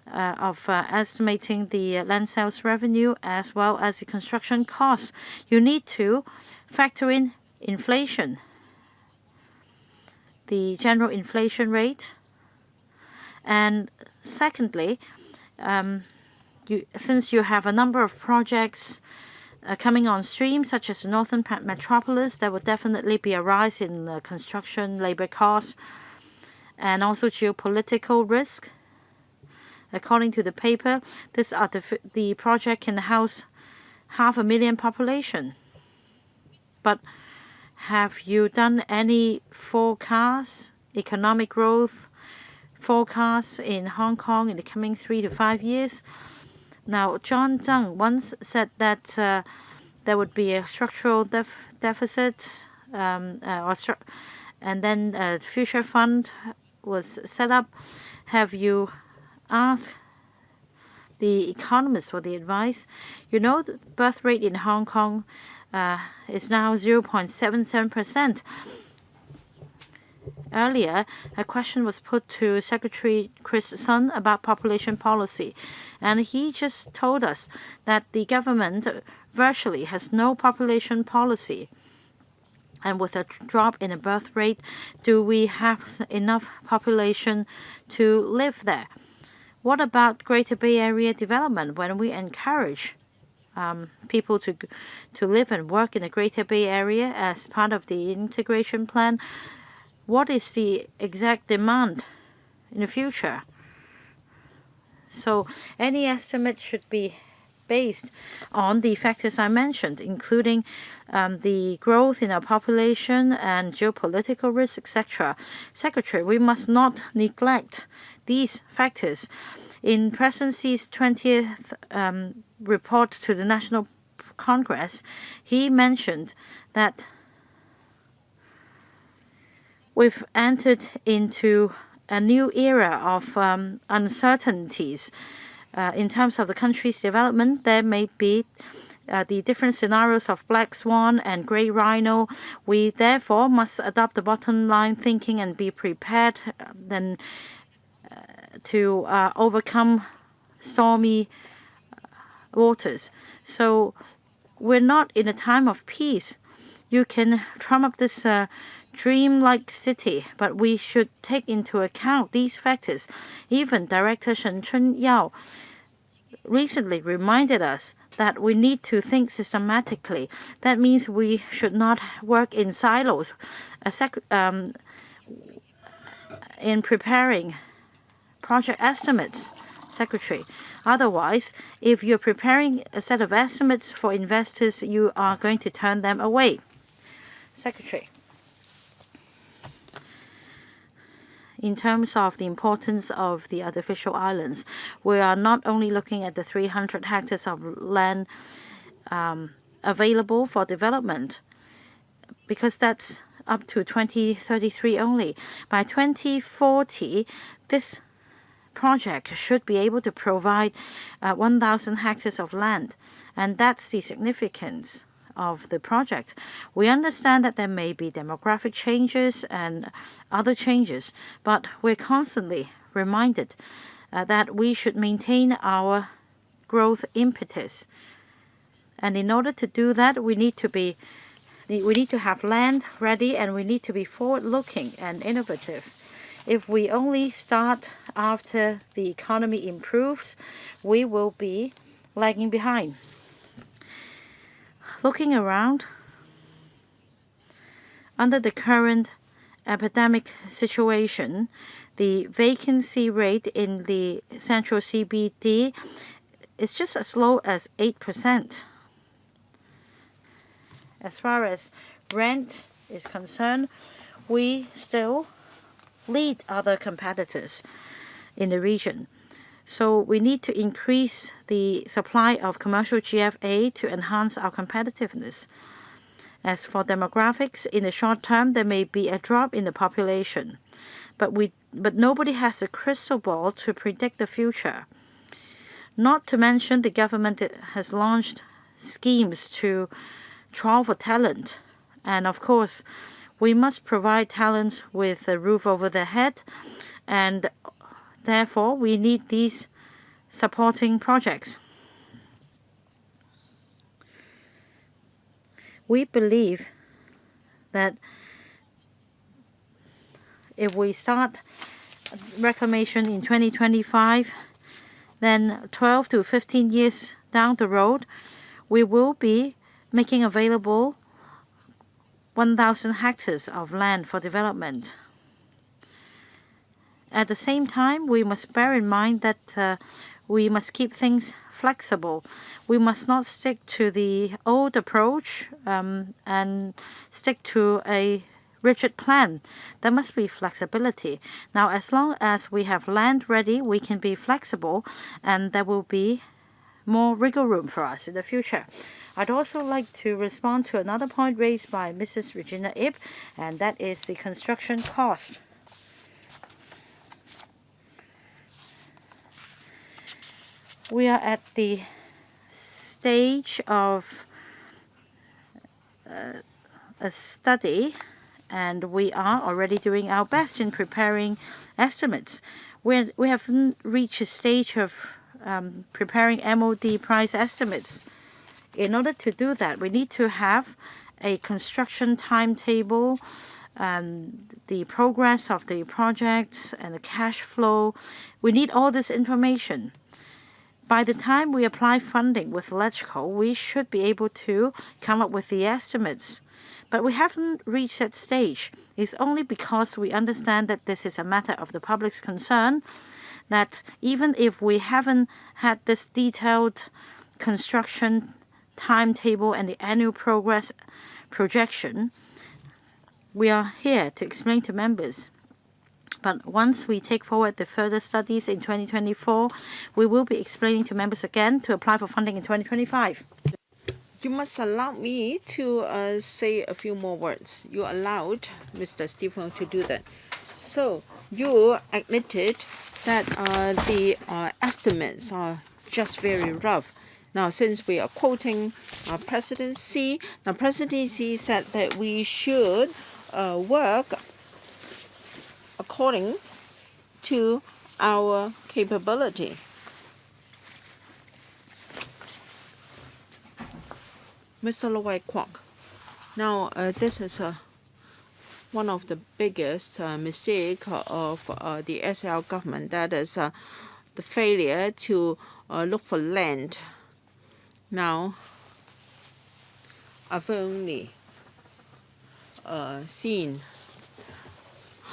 of estimating the land sales revenue as well as the construction costs. You need to factor in inflation, the general inflation rate, and secondly, since you have a number of projects coming on stream, such as the Northern Metropolis, there will definitely be a rise in construction labor costs and also geopolitical risk. According to the paper, the project can house 500,000 population. But have you done any forecasts, economic growth forecasts in Hong Kong in the coming 3 to 5 years? Now, John Tsang once said that there would be a structural deficit, and then a future fund was set up. Have you asked the economists for the advice? You know, the birth rate in Hong Kong is now 0.77%. Earlier, a question was put to Secretary Chris Sun about population policy, and he just told us that the government virtually has no population policy. And with a drop in the birth rate, do we have enough population to live there? What about Greater Bay Area development? When we encourage people to live and work in the Greater Bay Area as part of the integration plan, what is the exact demand in the future? So any estimate should be based on the factors I mentioned, including the growth in our population and geopolitical risks, etc. Secretary, we must not neglect these factors. In Presidency's 20th report to the National Congress, he mentioned that we've entered into a new era of uncertainties in terms of the country's development. There may be the different scenarios of black swan and gray rhino. We therefore must adopt the bottom line thinking and be prepared to overcome stormy waters. So we're not in a time of peace. You can drum up this dream-like city, but we should take into account these factors. Even Director Hon Chun-yin recently reminded us that we need to think systematically. That means we should not work in silos in preparing project estimates, Secretary. Otherwise, if you're preparing a set of estimates for investors, you are going to turn them away. Secretary. In terms of the importance of the artificial islands, we are not only looking at the 300 hectares of land available for development, because that's up to 2033 only. By 2040, this project should be able to provide 1,000 hectares of land, and that's the significance of the project. We understand that there may be demographic changes and other changes, but we're constantly reminded that we should maintain our growth impetus. And in order to do that, we need to have land ready, and we need to be forward-looking and innovative. If we only start after the economy improves, we will be lagging behind. Looking around, under the current epidemic situation, the vacancy rate in the central CBD is just as low as 8%. As far as rent is concerned, we still lead other competitors in the region. So we need to increase the supply of commercial GFA to enhance our competitiveness. As for demographics, in the short term, there may be a drop in the population, but nobody has a crystal ball to predict the future. Not to mention, the government has launched schemes to trawl for talent, and of course, we must provide talents with a roof over their head, and therefore, we need these supporting projects. We believe that if we start reclamation in 2025, then 12 to 15 years down the road, we will be making available 1,000 hectares of land for development. At the same time, we must bear in mind that we must keep things flexible. We must not stick to the old approach and stick to a rigid plan. There must be flexibility. Now, as long as we have land ready, we can be flexible, and there will be more wiggle room for us in the future. I'd also like to respond to another point raised by Mrs. Regina Ip, and that is the construction cost. We are at the stage of a study, and we are already doing our best in preparing estimates. We haven't reached a stage of preparing MOD price estimates. In order to do that, we need to have a construction timetable the progress of the projects and the cash flow. We need all this information. By the time we apply funding with LegCo, we should be able to come up with the estimates. But we haven't reached that stage. It's only because we understand that this is a matter of the public's concern that even if we haven't had this detailed construction timetable and the annual progress projection, we are here to explain to members. But once we take forward the further studies in 2024, we will be explaining to members again to apply for funding in 2025. You must allow me to say a few more words. You allowed Mr. Steven to do that. So you admitted that the estimates are just very rough. Now, since we are quoting President Xi, now President Xi said that we should work according to our capability. Mr. Lo Kwok. Now, this is one of the biggest mistake of the SL government. That is the failure to look for land. Now, I've only seen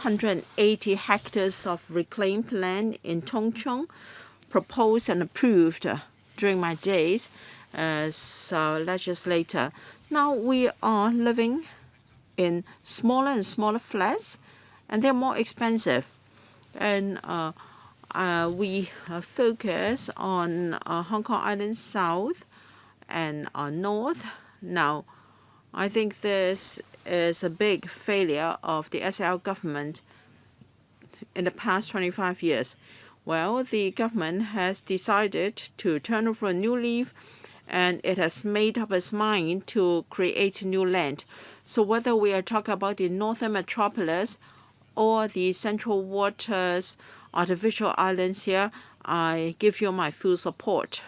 180 hectares of reclaimed land in Tongchong proposed and approved during my days as a legislator. Now we are living in smaller and smaller flats, and they're more expensive. And we focus on Hong Kong Island South and North. Now, I think this is a big failure of the SL government in the past 25 years. Well, the government has decided to turn over a new leaf, and it has made up its mind to create new land. So whether we are talking about the Northern Metropolis or the Central Waters artificial islands here, I give you my full support.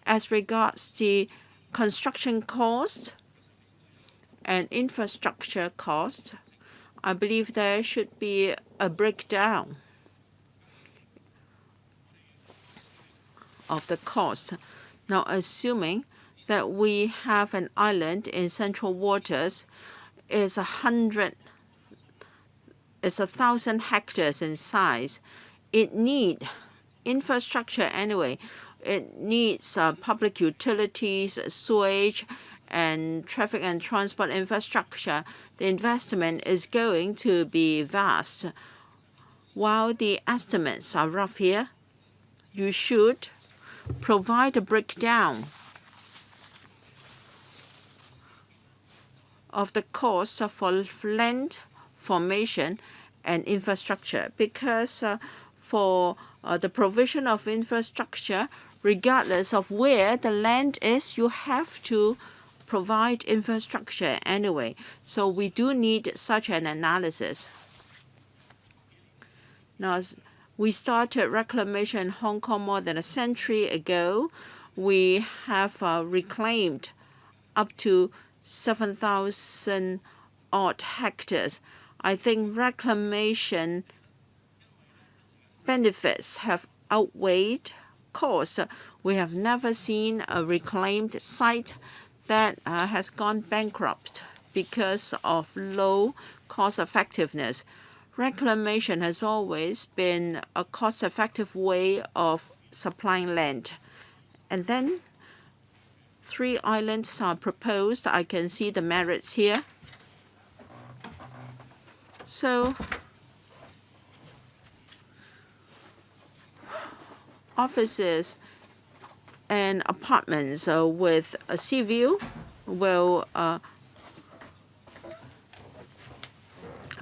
As regards the construction cost and infrastructure cost, I believe there should be a breakdown of the cost. Now, assuming that we have an island in Central Waters, is 1,000 hectares in size. It needs infrastructure anyway. It needs public utilities, sewage, and traffic and transport infrastructure. The investment is going to be vast. While the estimates are rough here, you should provide a breakdown of the cost for land formation and infrastructure, because for the provision of infrastructure, regardless of where the land is, you have to provide infrastructure anyway. So we do need such an analysis. Now, we started reclamation in Hong Kong more than a century ago. We have reclaimed up to 7,000 odd hectares. I think reclamation benefits have outweighed costs. We have never seen a reclaimed site that has gone bankrupt because of low cost effectiveness. Reclamation has always been a cost-effective way of supplying land. And then 3 islands are proposed. I can see the merits here. So offices and apartments with a sea view will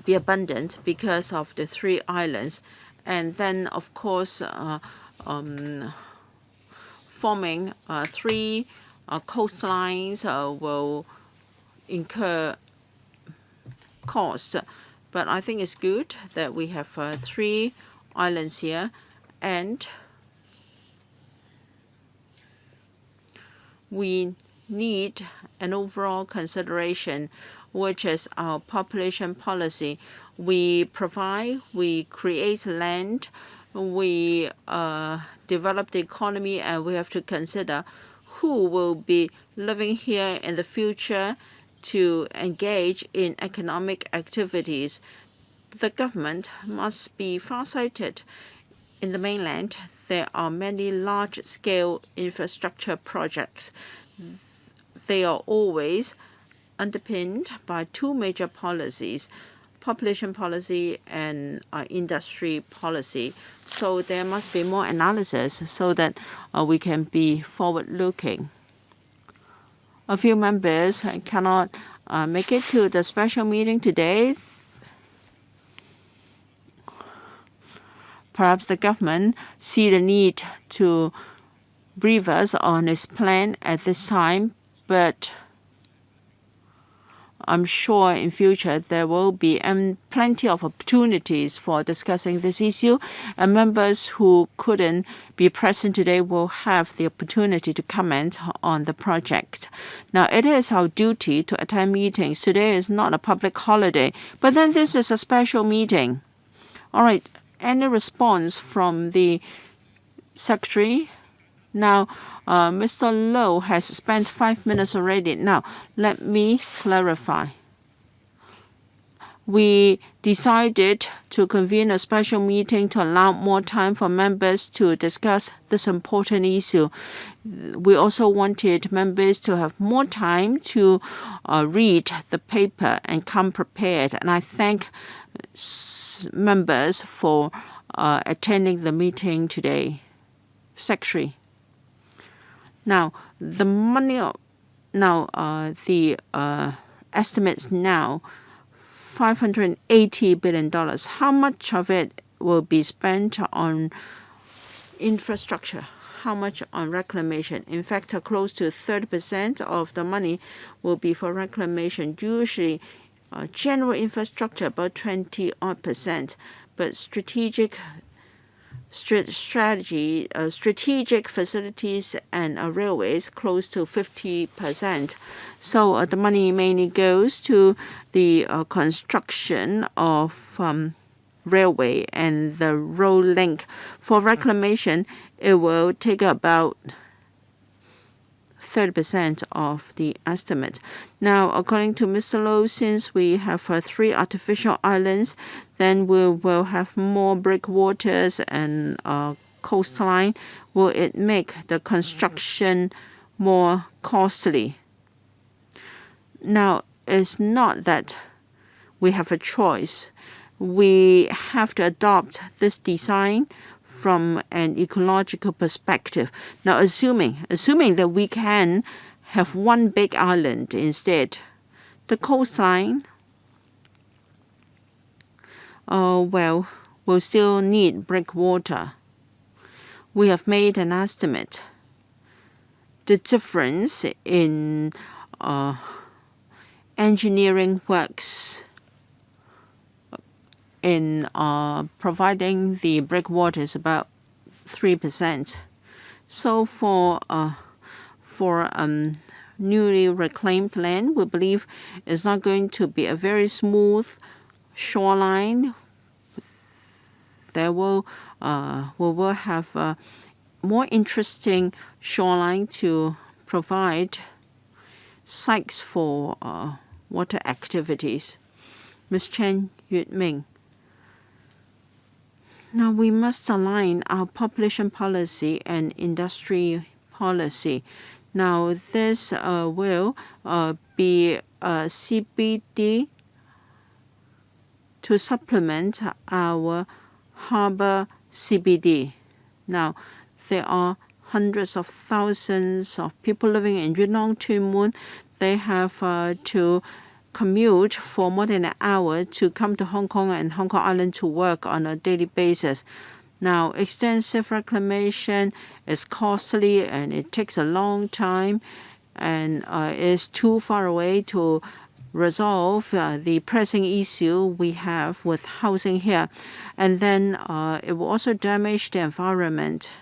be abundant because of the 3 islands. And then, of course, forming 3 coastlines will incur costs. But I think it's good that we have 3 islands here, and we need an overall consideration. which is our population policy. We provide, we create land, we develop the economy, and we have to consider who will be living here in the future to engage in economic activities. The government must be farsighted. In the mainland, there are many large-scale infrastructure projects. They are always underpinned by two major policies, population policy and industry policy. So there must be more analysis so that we can be forward-looking. A few members cannot make it to the special meeting today. Perhaps the government see the need to brief us on its plan at this time, but I'm sure in future there will be plenty of opportunities for discussing this issue, and members who couldn't be present today will have the opportunity to comment on the project. Now, it is our duty to attend meetings. Today is not a public holiday, but then this is a special meeting. All right, any response from the Secretary? Now, Mr. Low has spent 5 minutes already. Now, let me clarify. We decided to convene a special meeting to allow more time for members to discuss this important issue. We also wanted members to have more time to read the paper and come prepared. And I thank members for attending the meeting today. Secretary. Now, the money, the estimates now, $580 billion. How much of it will be spent on infrastructure? How much on reclamation? In fact, close to 30% of the money will be for reclamation. Usually, general infrastructure about 20%, but strategic facilities and railways close to 50%. So the money mainly goes to the construction of railway and the road link. For reclamation, it will take about 30% of the estimate. Now, according to Mr. Low, since we have 3 artificial islands, then we will have more breakwaters and coastline. Will it make the construction more costly? Now, it's not that we have a choice. We have to adopt this design from an ecological perspective. Now, assuming that we can have one big island instead, the coastline, will still need breakwater. We have made an estimate. The difference in engineering works in providing the breakwater is about 3%. So for newly reclaimed land, we believe it's not going to be a very smooth shoreline. There we will have a more interesting shoreline to provide sites for water activities. Ms. Chen Yutming. Now, we must align our population policy and industry policy. Now, this will be a CBD to supplement our harbor CBD. Now, there are hundreds of thousands of people living in Yunnan, Tuen Mun. They have to commute for more than an hour to come to Hong Kong and Hong Kong Island to work on a daily basis. Now, extensive reclamation is costly and it takes a long time and is too far away to resolve the pressing issue we have with housing here. And then it will also damage the environment.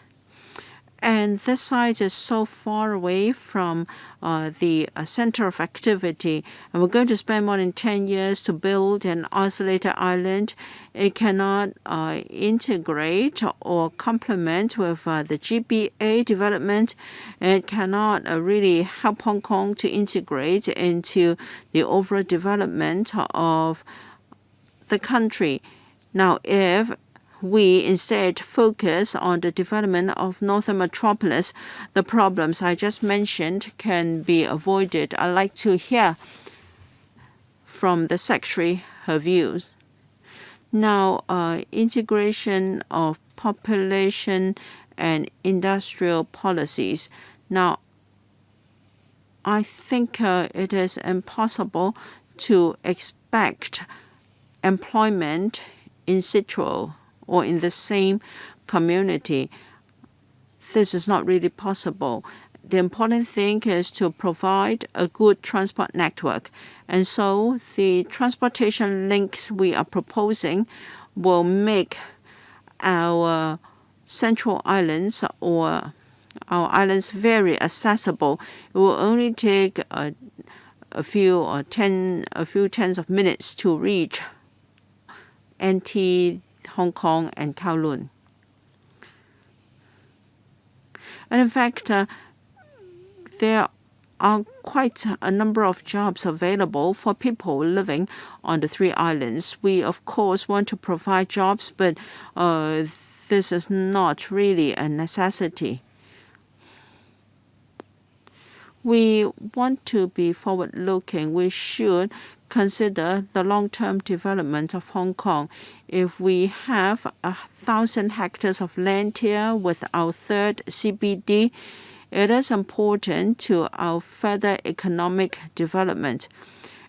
And this site is so far away from the center of activity. And we're going to spend more than 10 years to build an isolated island. It cannot integrate or complement with the GBA development. It cannot really help Hong Kong to integrate into the overall development of the country. Now, if we instead focus on the development of Northern Metropolis, the problems I just mentioned can be avoided. I'd like to hear from the Secretary her views. Now, integration of population and industrial policies. Now, I think it is impossible to expect employment in situ or in the same community. This is not really possible. The important thing is to provide a good transport network. And so the transportation links we are proposing will make our central islands or our islands very accessible. It will only take a few tens of minutes to reach NT, Hong Kong, and Kowloon. And in fact, there are quite a number of jobs available for people living on the three islands. We, of course, want to provide jobs, but this is not really a necessity. We want to be forward-looking. We should consider the long-term development of Hong Kong. If we have 1,000 hectares of land here with our third CBD, it is important to our further economic development.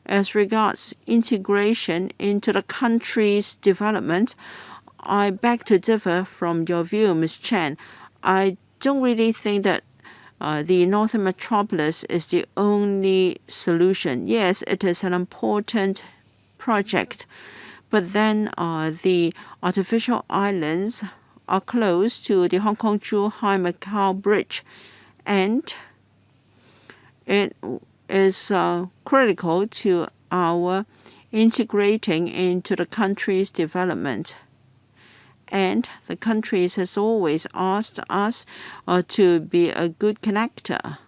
As regards integration into the country's development, I beg to differ from your view, Ms. Chen. I don't really think that the Northern Metropolis is the only solution. Yes, it is an important project, but then the artificial islands are close to the Hong Kong-Zhuhai-Macau Bridge, and it is critical to our integrating into the country's development. And the countries has always asked us to be a good connector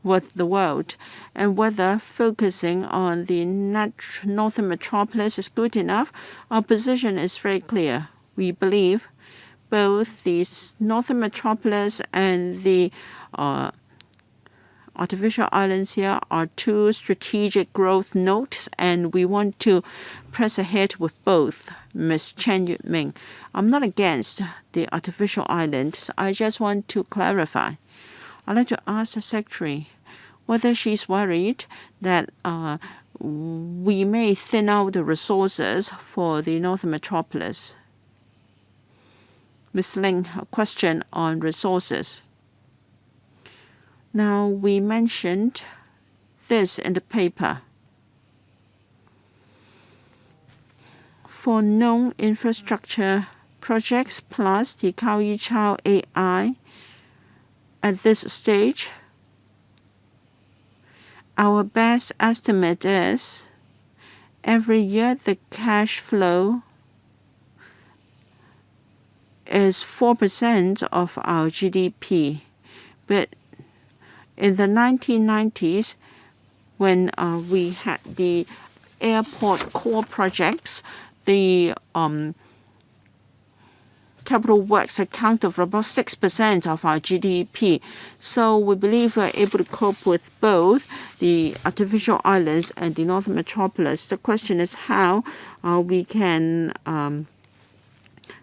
with the world. And whether focusing on the Northern Metropolis is good enough, our position is very clear. We believe both the Northern Metropolis and the artificial islands here are two strategic growth nodes, and we want to press ahead with both. Ms. Chen Yutming, I'm not against the artificial islands. I just want to clarify. I'd like to ask the Secretary whether she's worried that we may thin out the resources for the Northern Metropolis. Ms. Ling, a question on resources. Now, we mentioned this in the paper. For known infrastructure projects plus the Kao Yi Chao AI, at this stage, our best estimate is every year the cash flow is 4% of our GDP. But in the 1990s, when we had the airport core projects, the capital works accounted for about 6% of our GDP. So we believe we're able to cope with both the artificial islands and the Northern Metropolis. The question is how we can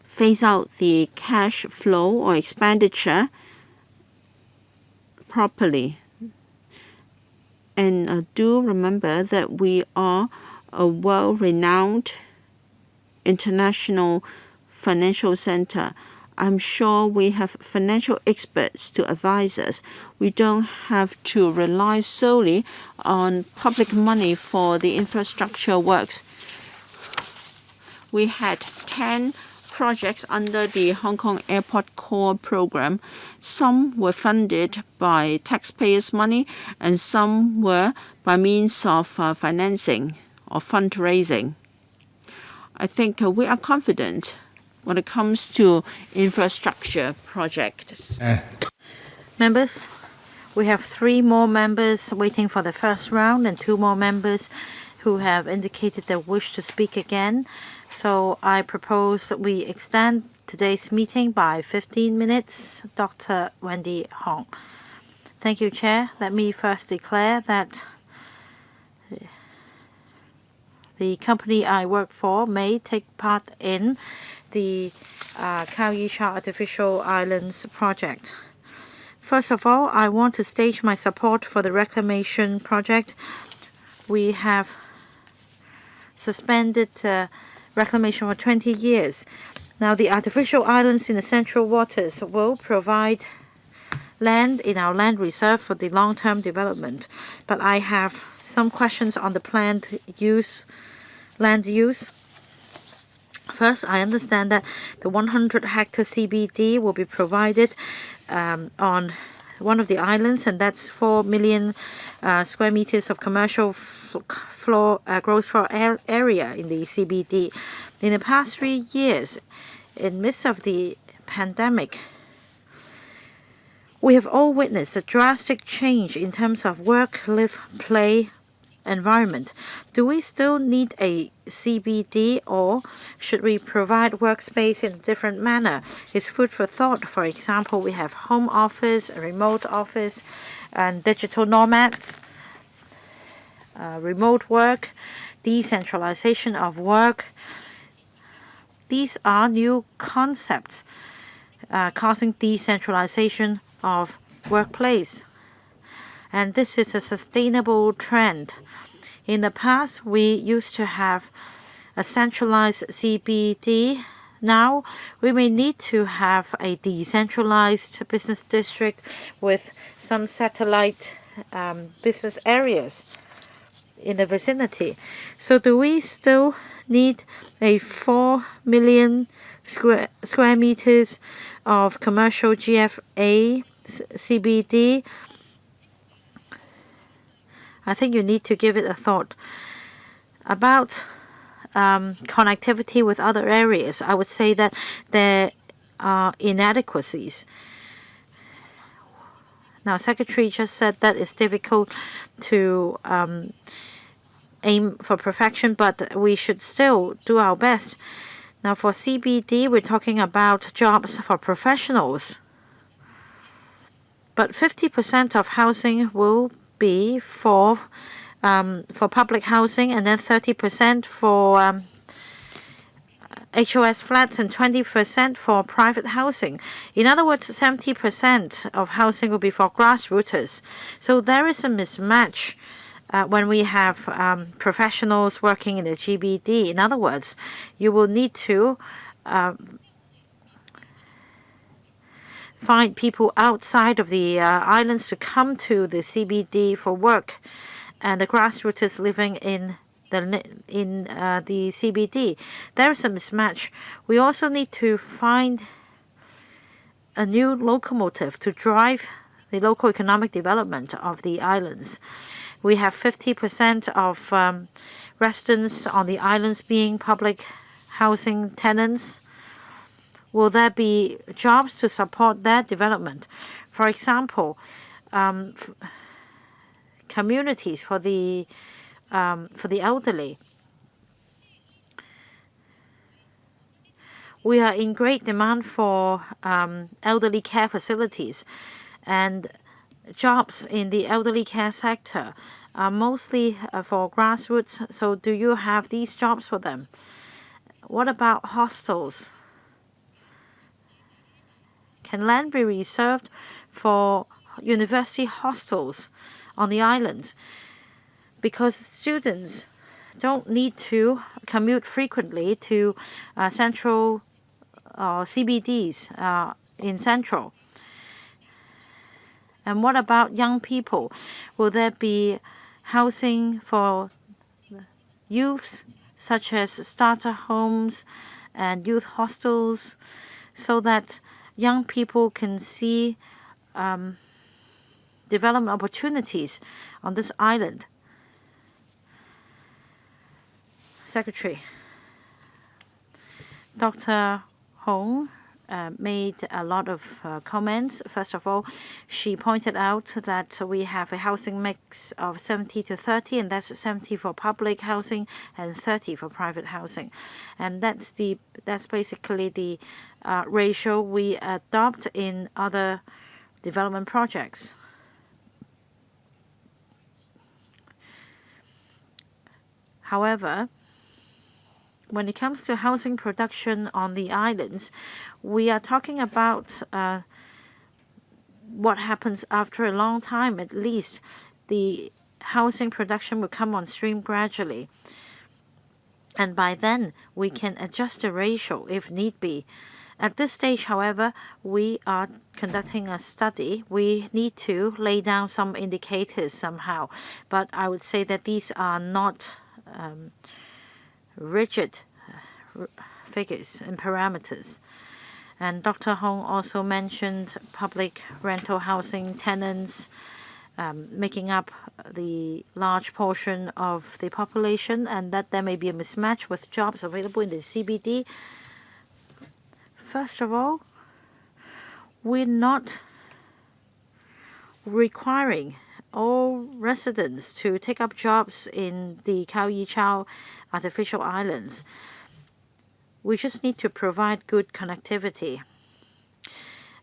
phase out the cash flow or expenditure properly. And do remember that we are a world-renowned international financial center. I'm sure we have financial experts to advise us. We don't have to rely solely on public money for the infrastructure works. We had 10 projects under the Hong Kong Airport Core program. Some were funded by taxpayers' money and some were by means of financing or fundraising. I think we are confident when it comes to infrastructure projects. Members, we have 3 more members waiting for the first round and 2 more members who have indicated their wish to speak again. So I propose that we extend today's meeting by 15 minutes. Dr. Wendy Hong. Thank you, Chair. Let me first declare that the company I work for may take part in the Khao Yi Chau Artificial Islands project. First of all, I want to stage my support for the reclamation project. We have suspended reclamation for 20 years. Now, the artificial islands in the central waters will provide land in our land reserve for the long-term development. But I have some questions on the planned land use. First, I understand that the 100-hectare CBD will be provided on one of the islands, and that's 4 million square meters of commercial gross floor area in the CBD. In the past 3 years, in midst of the pandemic, we have all witnessed a drastic change in terms of work, live, play environment. Do we still need a CBD, or should we provide workspace in a different manner? It's food for thought. For example, we have home office, a remote office, and digital nomads, remote work, decentralization of work. These are new concepts causing decentralization of workplace. And this is a sustainable trend. In the past, we used to have a centralized CBD. Now, we may need to have a decentralized business district with some satellite business areas in the vicinity. So do we still need a 4 million square meters of commercial GFA CBD? I think you need to give it a thought. About connectivity with other areas, I would say that there are inadequacies. Now, Secretary just said that it's difficult to aim for perfection, but we should still do our best. Now, for CBD, we're talking about jobs for professionals. But 50% of housing will be for public housing, and then 30% for HOS flats and 20% for private housing. In other words, 70% of housing will be for grassrooters. So there is a mismatch when we have professionals working in the GBD. In other words, you will need to find people outside of the islands to come to the CBD for work, and the grassrooters living in the CBD. There is a mismatch. We also need to find a new locomotive to drive the local economic development of the islands. We have 50% of residents on the islands being public housing tenants. Will there be jobs to support that development? For example, communities for the elderly. We are in great demand for elderly care facilities, and jobs in the elderly care sector are mostly for grassroots. So do you have these jobs for them? What about hostels? Can land be reserved for university hostels on the islands? Because students don't need to commute frequently to central CBDs in central. And what about young people? Will there be housing for youths, such as starter homes and youth hostels so that young people can see development opportunities on this island. Secretary, Dr. Hong made a lot of comments. First of all, she pointed out that we have a housing mix of 70 to 30, and that's 70 for public housing and 30 for private housing. And that's basically the ratio we adopt in other development projects. However, when it comes to housing production on the islands, we are talking about what happens after a long time. At least the housing production will come on stream gradually. And by then, we can adjust the ratio if need be. At this stage, however, we are conducting a study. We need to lay down some indicators somehow. But I would say that these are not rigid figures and parameters. And Dr. Hong also mentioned public rental housing tenants making up the large portion of the population, and that there may be a mismatch with jobs available in the CBD. First of all, we're not requiring all residents to take up jobs in the Khao Yi Chau artificial islands. We just need to provide good connectivity.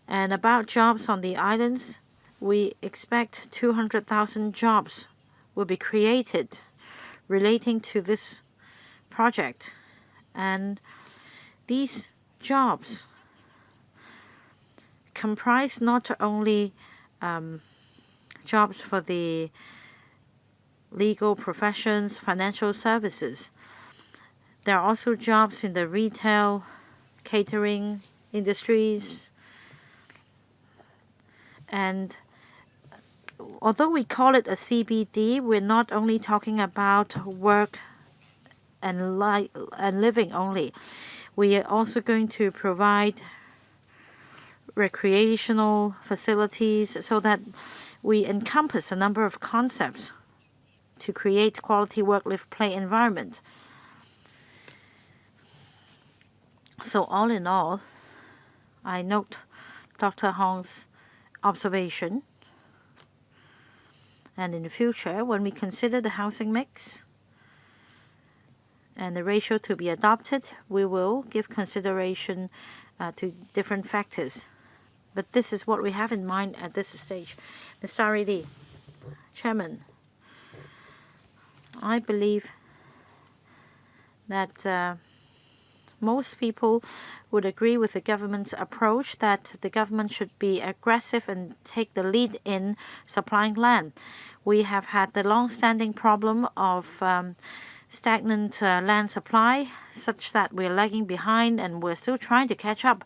And about jobs on the islands, we expect 200,000 jobs will be created relating to this project. And these jobs comprise not only jobs for the legal professions, financial services. There are also jobs in the retail, catering industries. And although we call it a CBD, we're not only talking about work and living only. We are also going to provide recreational facilities so that we encompass a number of concepts to create quality work-live-play environment. So all in all, I note Dr. Hong's observation. And in the future, when we consider the housing mix and the ratio to be adopted, we will give consideration to different factors. But this is what we have in mind at this stage. Ms. Dari Lee, Chairman, I believe that most people would agree with the government's approach that the government should be aggressive and take the lead in supplying land. We have had the long-standing problem of stagnant land supply, such that we're lagging behind and we're still trying to catch up.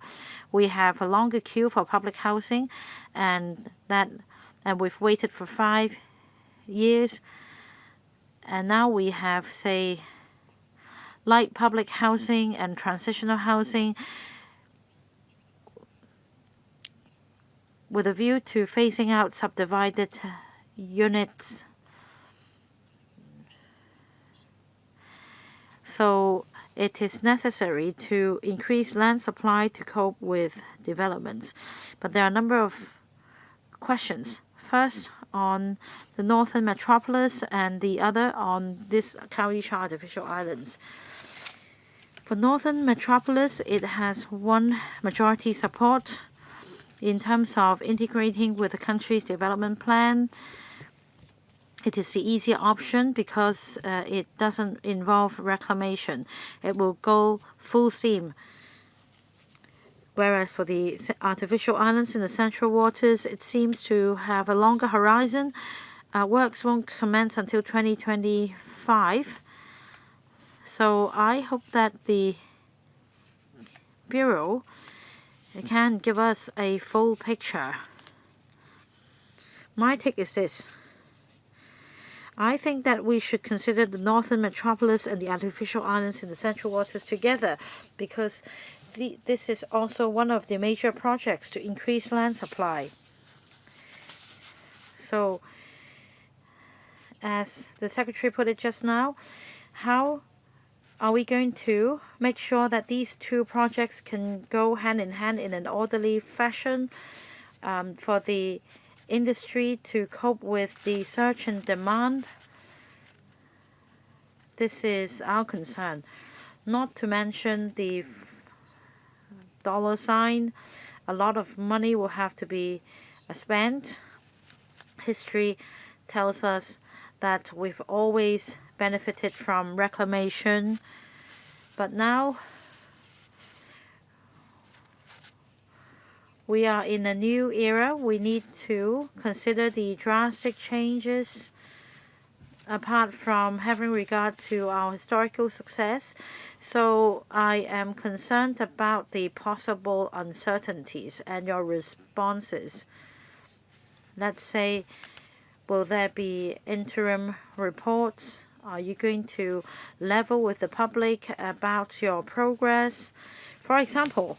We have a longer queue for public housing, and we've waited for 5 years, and now we have, say, light public housing and transitional housing with a view to phasing out subdivided units. So it is necessary to increase land supply to cope with developments. But there are a number of questions. First, on the northern metropolis, and the other on this Khao Yi Chau artificial islands. For northern metropolis, it has one majority support in terms of integrating with the country's development plan. It is the easier option because it doesn't involve reclamation. It will go full steam. Whereas for the artificial islands in the central waters, it seems to have a longer horizon. Works won't commence until 2025. So I hope that the Bureau can give us a full picture. My take is this. I think that we should consider the northern metropolis and the artificial islands in the central waters together, because this is also one of the major projects to increase land supply. So, as the Secretary put it just now, how are we going to make sure that these two projects can go hand in hand in an orderly fashion for the industry to cope with the surge in demand? This is our concern. Not to mention the dollar sign. A lot of money will have to be spent. History tells us that we've always benefited from reclamation, but now we are in a new era. We need to consider the drastic changes apart from having regard to our historical success. So I am concerned about the possible uncertainties and your responses. Let's say, will there be interim reports? Are you going to level with the public about your progress? For example,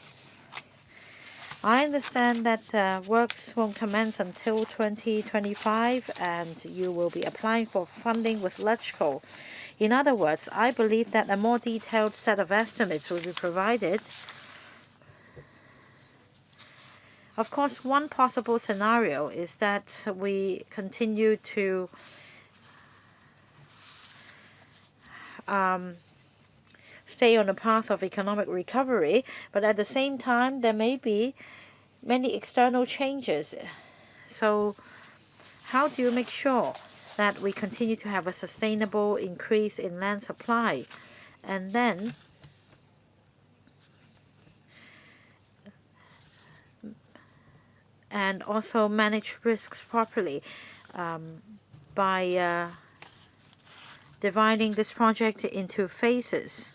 I understand that works won't commence until 2025 and you will be applying for funding with LegCo. In other words, I believe that a more detailed set of estimates will be provided. Of course, one possible scenario is that we continue to stay on the path of economic recovery, but at the same time, there may be many external changes. So, how do you make sure that we continue to have a sustainable increase in land supply, and then and also manage risks properly by dividing this project into phases?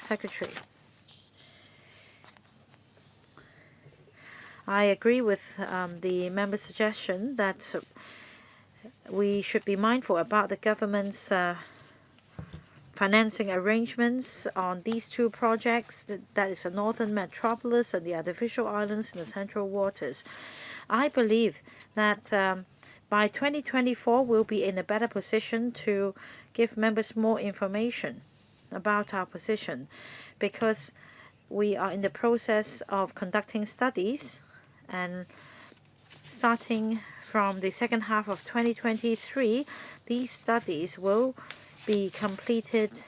Secretary. I agree with the member's suggestion that we should be mindful about the government's financing arrangements on these two projects, that is the northern metropolis and the artificial islands in the central waters. I believe that by 2024 we'll be in a better position to give members more information about our position, because we are in the process of conducting studies, and starting from the second half of 2023, these studies will be completed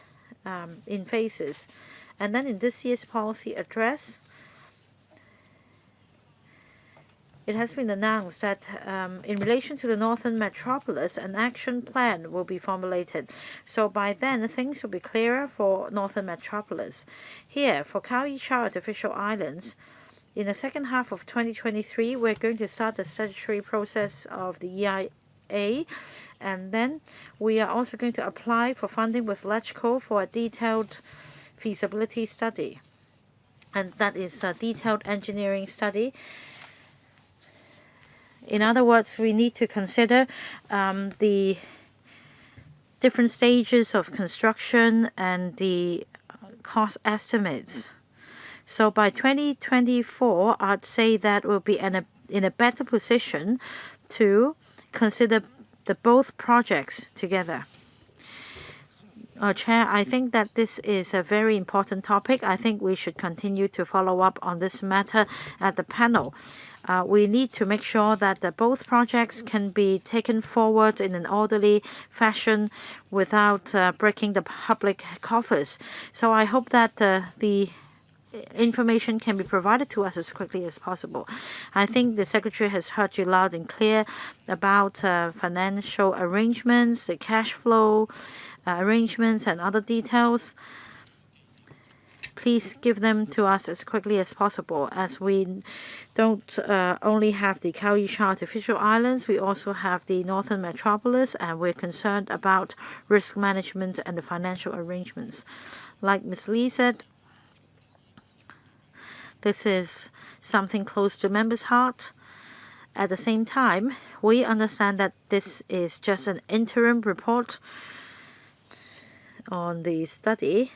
in phases. And then in this year's policy address, it has been announced that in relation to the northern metropolis, an action plan will be formulated. So by then, things will be clearer for northern metropolis. Here, for Khao Yai Chau Artificial Islands, in the second half of 2023, we're going to start the statutory process of the EIA, and then we are also going to apply for funding with LegCo for a detailed feasibility study. And that is a detailed engineering study. In other words, we need to consider the different stages of construction and the cost estimates. So by 2024, I'd say that we'll be in a better position to consider both projects together. Chair, I think that this is a very important topic. I think we should continue to follow up on this matter at the panel. We need to make sure that both projects can be taken forward in an orderly fashion without breaking the public coffers. So I hope that the information can be provided to us as quickly as possible. I think the Secretary has heard you loud and clear about financial arrangements, the cash flow arrangements, and other details. Please give them to us as quickly as possible, as we don't only have the Khao Yai Chau Artificial Islands, we also have the northern metropolis, and we're concerned about risk management and the financial arrangements. Like Ms. Lee said, this is something close to members' heart, At the same time, we understand that this is just an interim report on the study.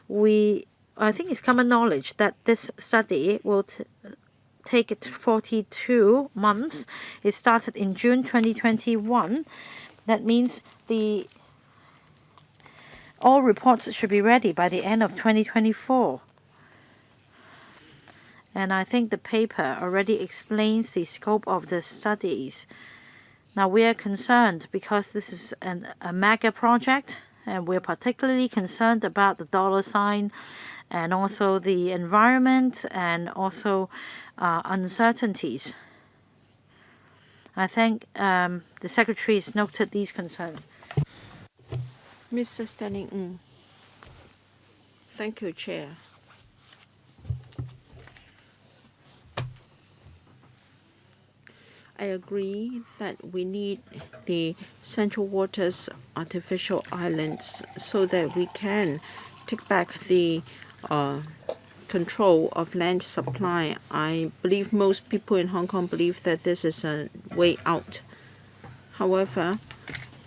I think it's common knowledge that this study will take it 42 months. It started in June 2021. That means all reports should be ready by the end of 2024. And I think the paper already explains the scope of the studies. Now we are concerned because this is a mega project, and we're particularly concerned about the dollar sign and also the environment and also uncertainties. I think the Secretary has noted these concerns. Mr. Stanley Ng. Thank you, Chair. I agree that we need the Central Waters artificial islands so that we can take back the control of land supply. I believe most people in Hong Kong believe that this is a way out. However,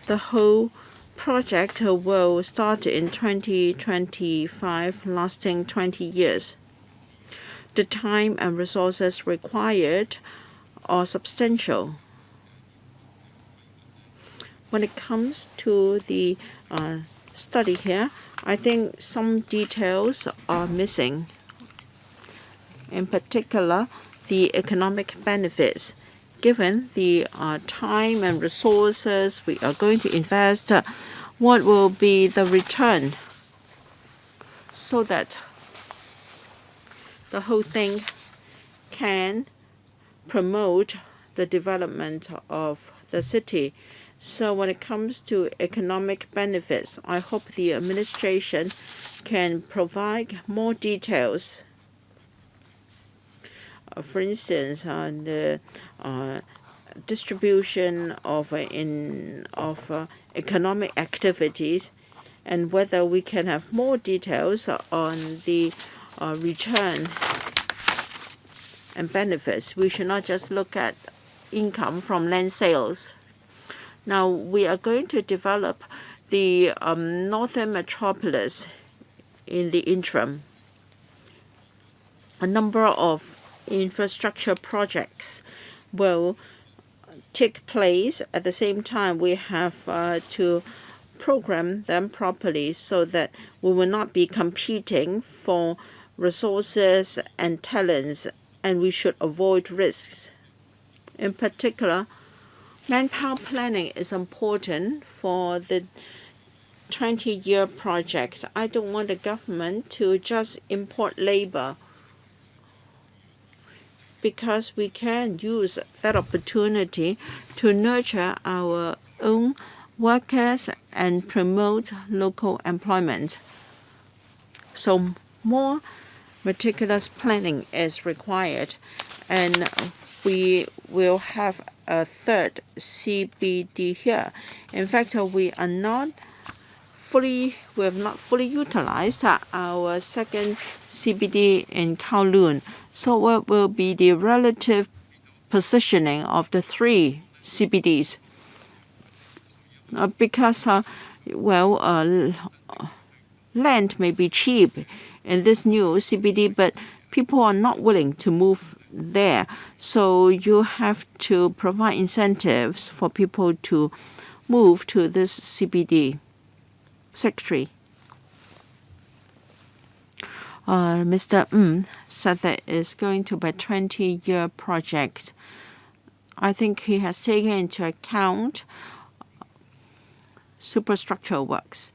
the whole project will start in 2025, lasting 20 years. The time and resources required are substantial. When it comes to the study here, I think some details are missing. In particular, the economic benefits. Given the time and resources we are going to invest, what will be the return so that the whole thing can promote the development of the city. So when it comes to economic benefits, I hope the administration can provide more details. For instance, on the distribution of economic activities, and whether we can have more details on the return and benefits. We should not just look at income from land sales. Now, we are going to develop the northern metropolis in the interim. A number of infrastructure projects will take place. At the same time, we have to program them properly so that we will not be competing for resources and talents, and we should avoid risks. In particular, manpower planning is important for the 20-year projects. I don't want the government to just import labor, because we can use that opportunity to nurture our own workers and promote local employment. So more meticulous planning is required, and we will have a third CBD here. In fact, we have not fully utilized our second CBD in Kowloon. So what will be the relative positioning of the three CBDs? Because land may be cheap in this new CBD, but people are not willing to move there. So you have to provide incentives for people to move to this CBD. Secretary. Mr. Ng said that it's going to be a 20-year project. I think he has taken into account superstructure works.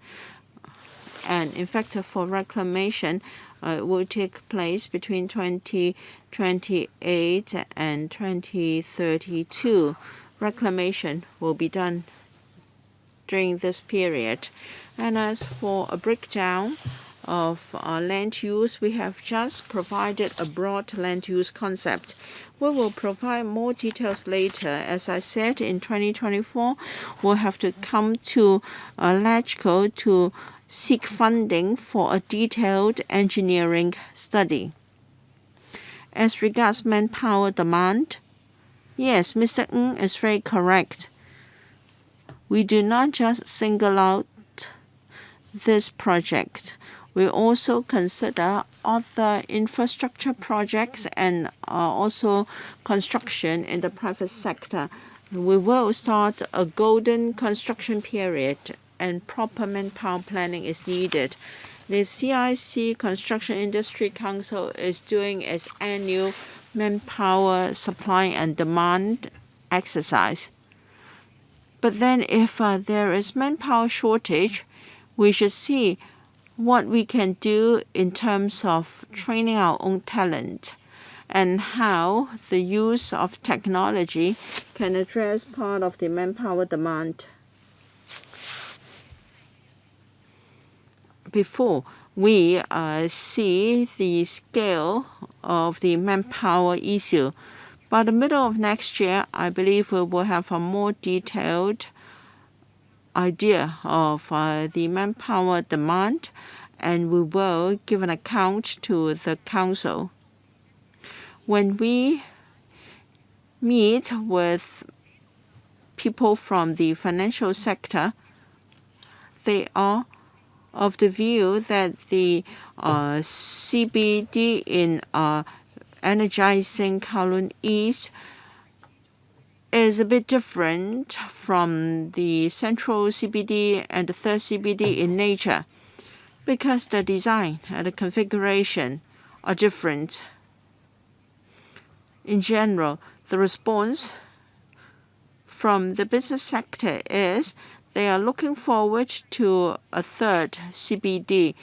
And in fact, for reclamation, it will take place between 2028 and 2032. Reclamation will be done during this period. And as for a breakdown of land use, we have just provided a broad land use concept. We will provide more details later. As I said, in 2024, we'll have to come to LegCo to seek funding for a detailed engineering study. As regards manpower demand, Yes, Mr. Ng is very correct. We do not just single out this project. We also consider other infrastructure projects and also construction in the private sector. We will start a golden construction period and proper manpower planning is needed. The CIC Construction Industry Council is doing its annual manpower supply and demand exercise. But then if there is manpower shortage, we should see what we can do in terms of training our own talent and how the use of technology can address part of the manpower demand. Before we see the scale of the manpower issue, by the middle of next year, I believe we will have a more detailed idea of the manpower demand, and we will give an account to the council. When we meet with people from the financial sector, they are of the view that the CBD in energizing Kowloon East is a bit different from the central CBD and the third CBD in nature because the design and the configuration are different. In general, the response from the business sector is they are looking forward to a third CBD.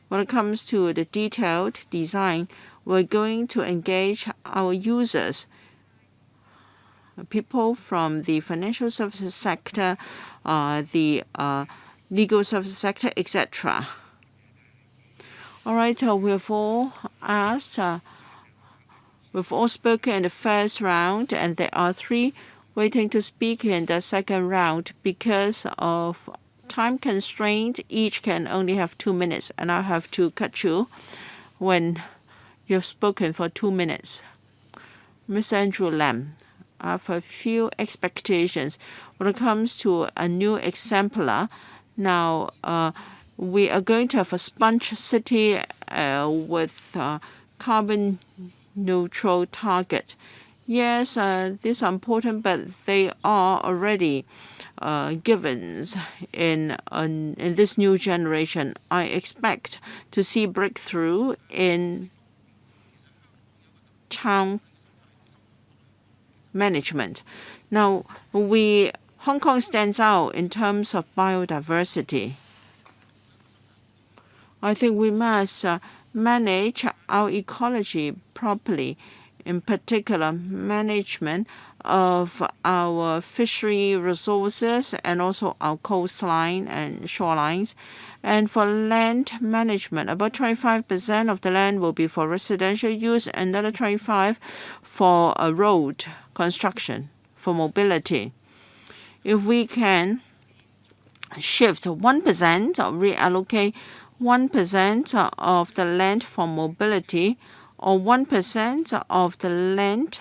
When it comes to the detailed design, we're going to engage our users, people from the financial services sector, the legal services sector, etc. All right, we've all asked, we've all spoken in the first round, and there are 3 waiting to speak in the second round. Because of time constraint, each can only have 2 minutes, and I have to cut you when you've spoken for 2 minutes. Mr. Andrew Lam, I have a few expectations when it comes to a new exemplar. Now, we are going to have a sponge city with carbon neutral target. Yes, these are important, but they are already givens in this new generation. I expect to see breakthrough in town management. Now, Hong Kong stands out in terms of biodiversity. I think we must manage our ecology properly, in particular management of our fishery resources and also our coastline and shorelines. And for land management, about 25% of the land will be for residential use, another 25% for a road construction, for mobility. If we can shift 1% or reallocate 1% of the land for mobility or 1% of the land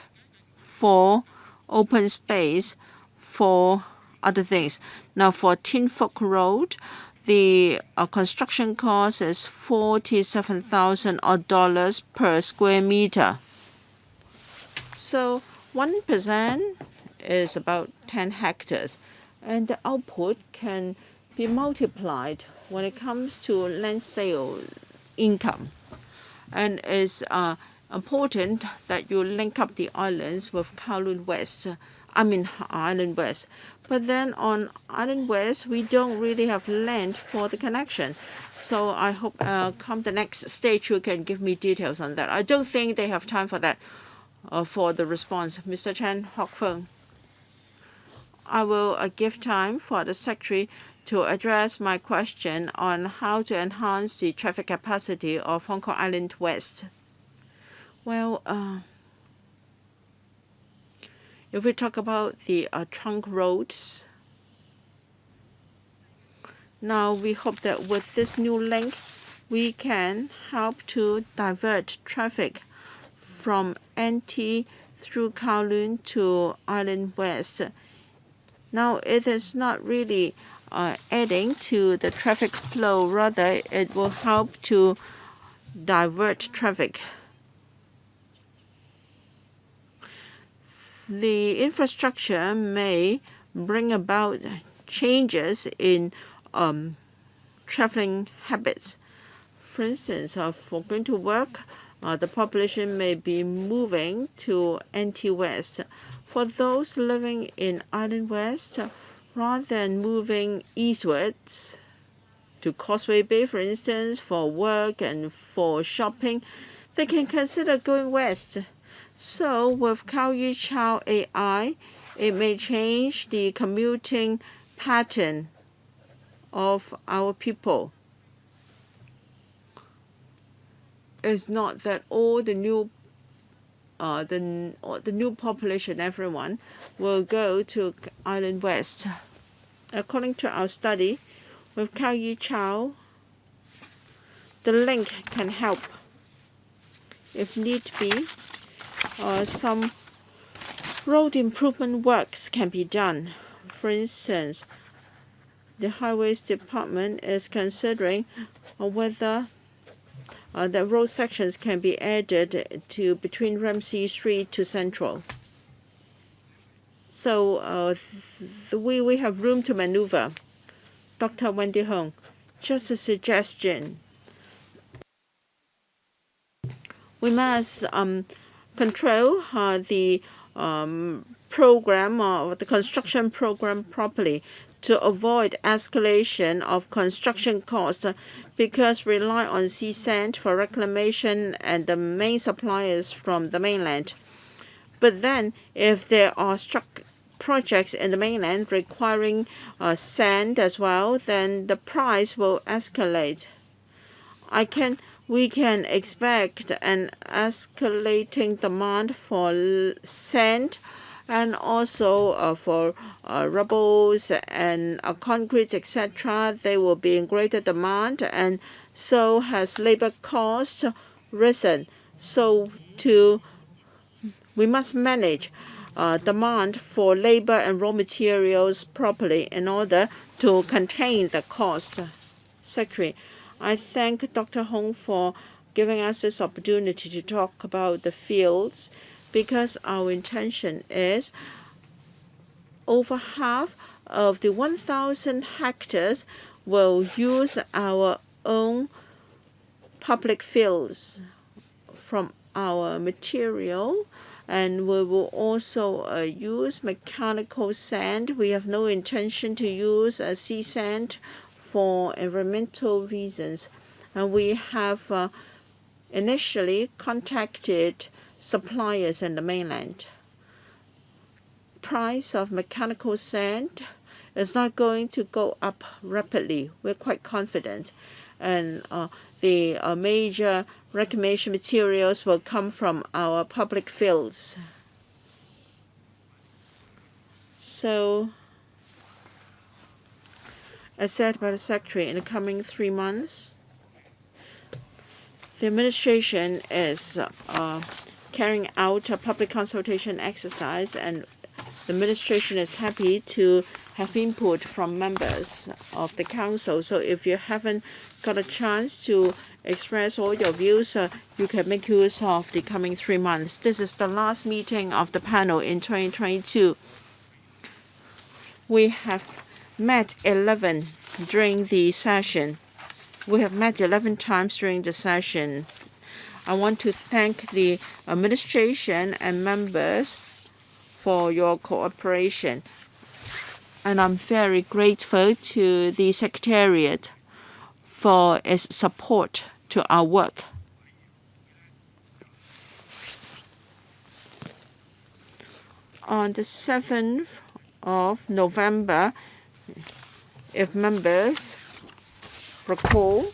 for open space for other things. Now for Tin Fook Road, the construction cost is $47,000 per square meter. So 1% is about 10 hectares, and the output can be multiplied when it comes to land sale income. And it's important that you link up the islands with Island West. But then on Island West, we don't really have land for the connection. So I hope come the next stage you can give me details on that. I don't think they have time for that for the response. Mr. Chan Hock Feng. I will give time for the Secretary to address my question on how to enhance the traffic capacity of Hong Kong Island West. Well, if we talk about the trunk roads, now we hope that with this new link, we can help to divert traffic from NT through Kowloon to Island West. Now, it is not really adding to the traffic flow. Rather, it will help to divert traffic. The infrastructure may bring about changes in traveling habits. For instance, for going to work, the population may be moving to NT West. For those living in Island West, rather than moving eastwards to Causeway Bay, for instance, for work and for shopping, they can consider going west. So with Kao Yi Chao AI, it may change the commuting pattern of our people. It's not that all the new population, everyone, will go to Island West. According to our study, with Kao Yi Chao, the link can help. If need be, some road improvement works can be done. For instance, the Highways Department is considering whether the road sections can be added to between Ramsey Street to Central. So we have room to maneuver. Dr. Wendy Hong, just a suggestion. We must control the program or the construction program properly to avoid escalation of construction costs, because we rely on sea sand for reclamation and the main suppliers from the mainland. But then, if there are projects in the mainland requiring sand as well, then the price will escalate. We can expect an escalating demand for sand and also for rubbles and concrete, etc. They will be in greater demand, and so has labor costs risen. So we must manage demand for labor and raw materials properly in order to contain the cost. Secretary, I thank Dr. Hong for giving us this opportunity to talk about the fields, because our intention is over half of the 1,000 hectares will use our own public fields from our material, and we will also use mechanical sand. We have no intention to use sea sand for environmental reasons. And we have initially contacted suppliers in the mainland. Price of mechanical sand is not going to go up rapidly. We're quite confident. And the major reclamation materials will come from our public fields. So, as said by the Secretary, in the coming 3 months, the administration is carrying out a public consultation exercise, and the administration is happy to have input from members of the council. So if you haven't got a chance to express all your views, you can make use of the coming 3 months. This is the last meeting of the panel in 2022. We have met 11 during the session. We have met 11 times during the session. I want to thank the administration and members for your cooperation. And I'm very grateful to the Secretariat for its support to our work. On the 7th of November, if members recall,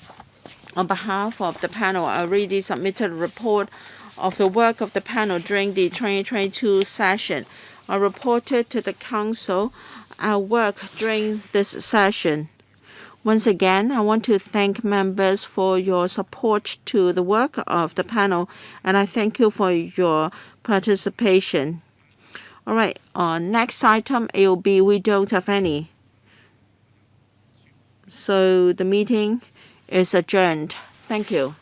on behalf of the panel, I already submitted a report of the work of the panel during the 2022 session. I reported to the Council our work during this session. Once again, I want to thank members for your support to the work of the panel, and I thank you for your participation. All right, next item, AOB, we don't have any. So the meeting is adjourned. Thank you.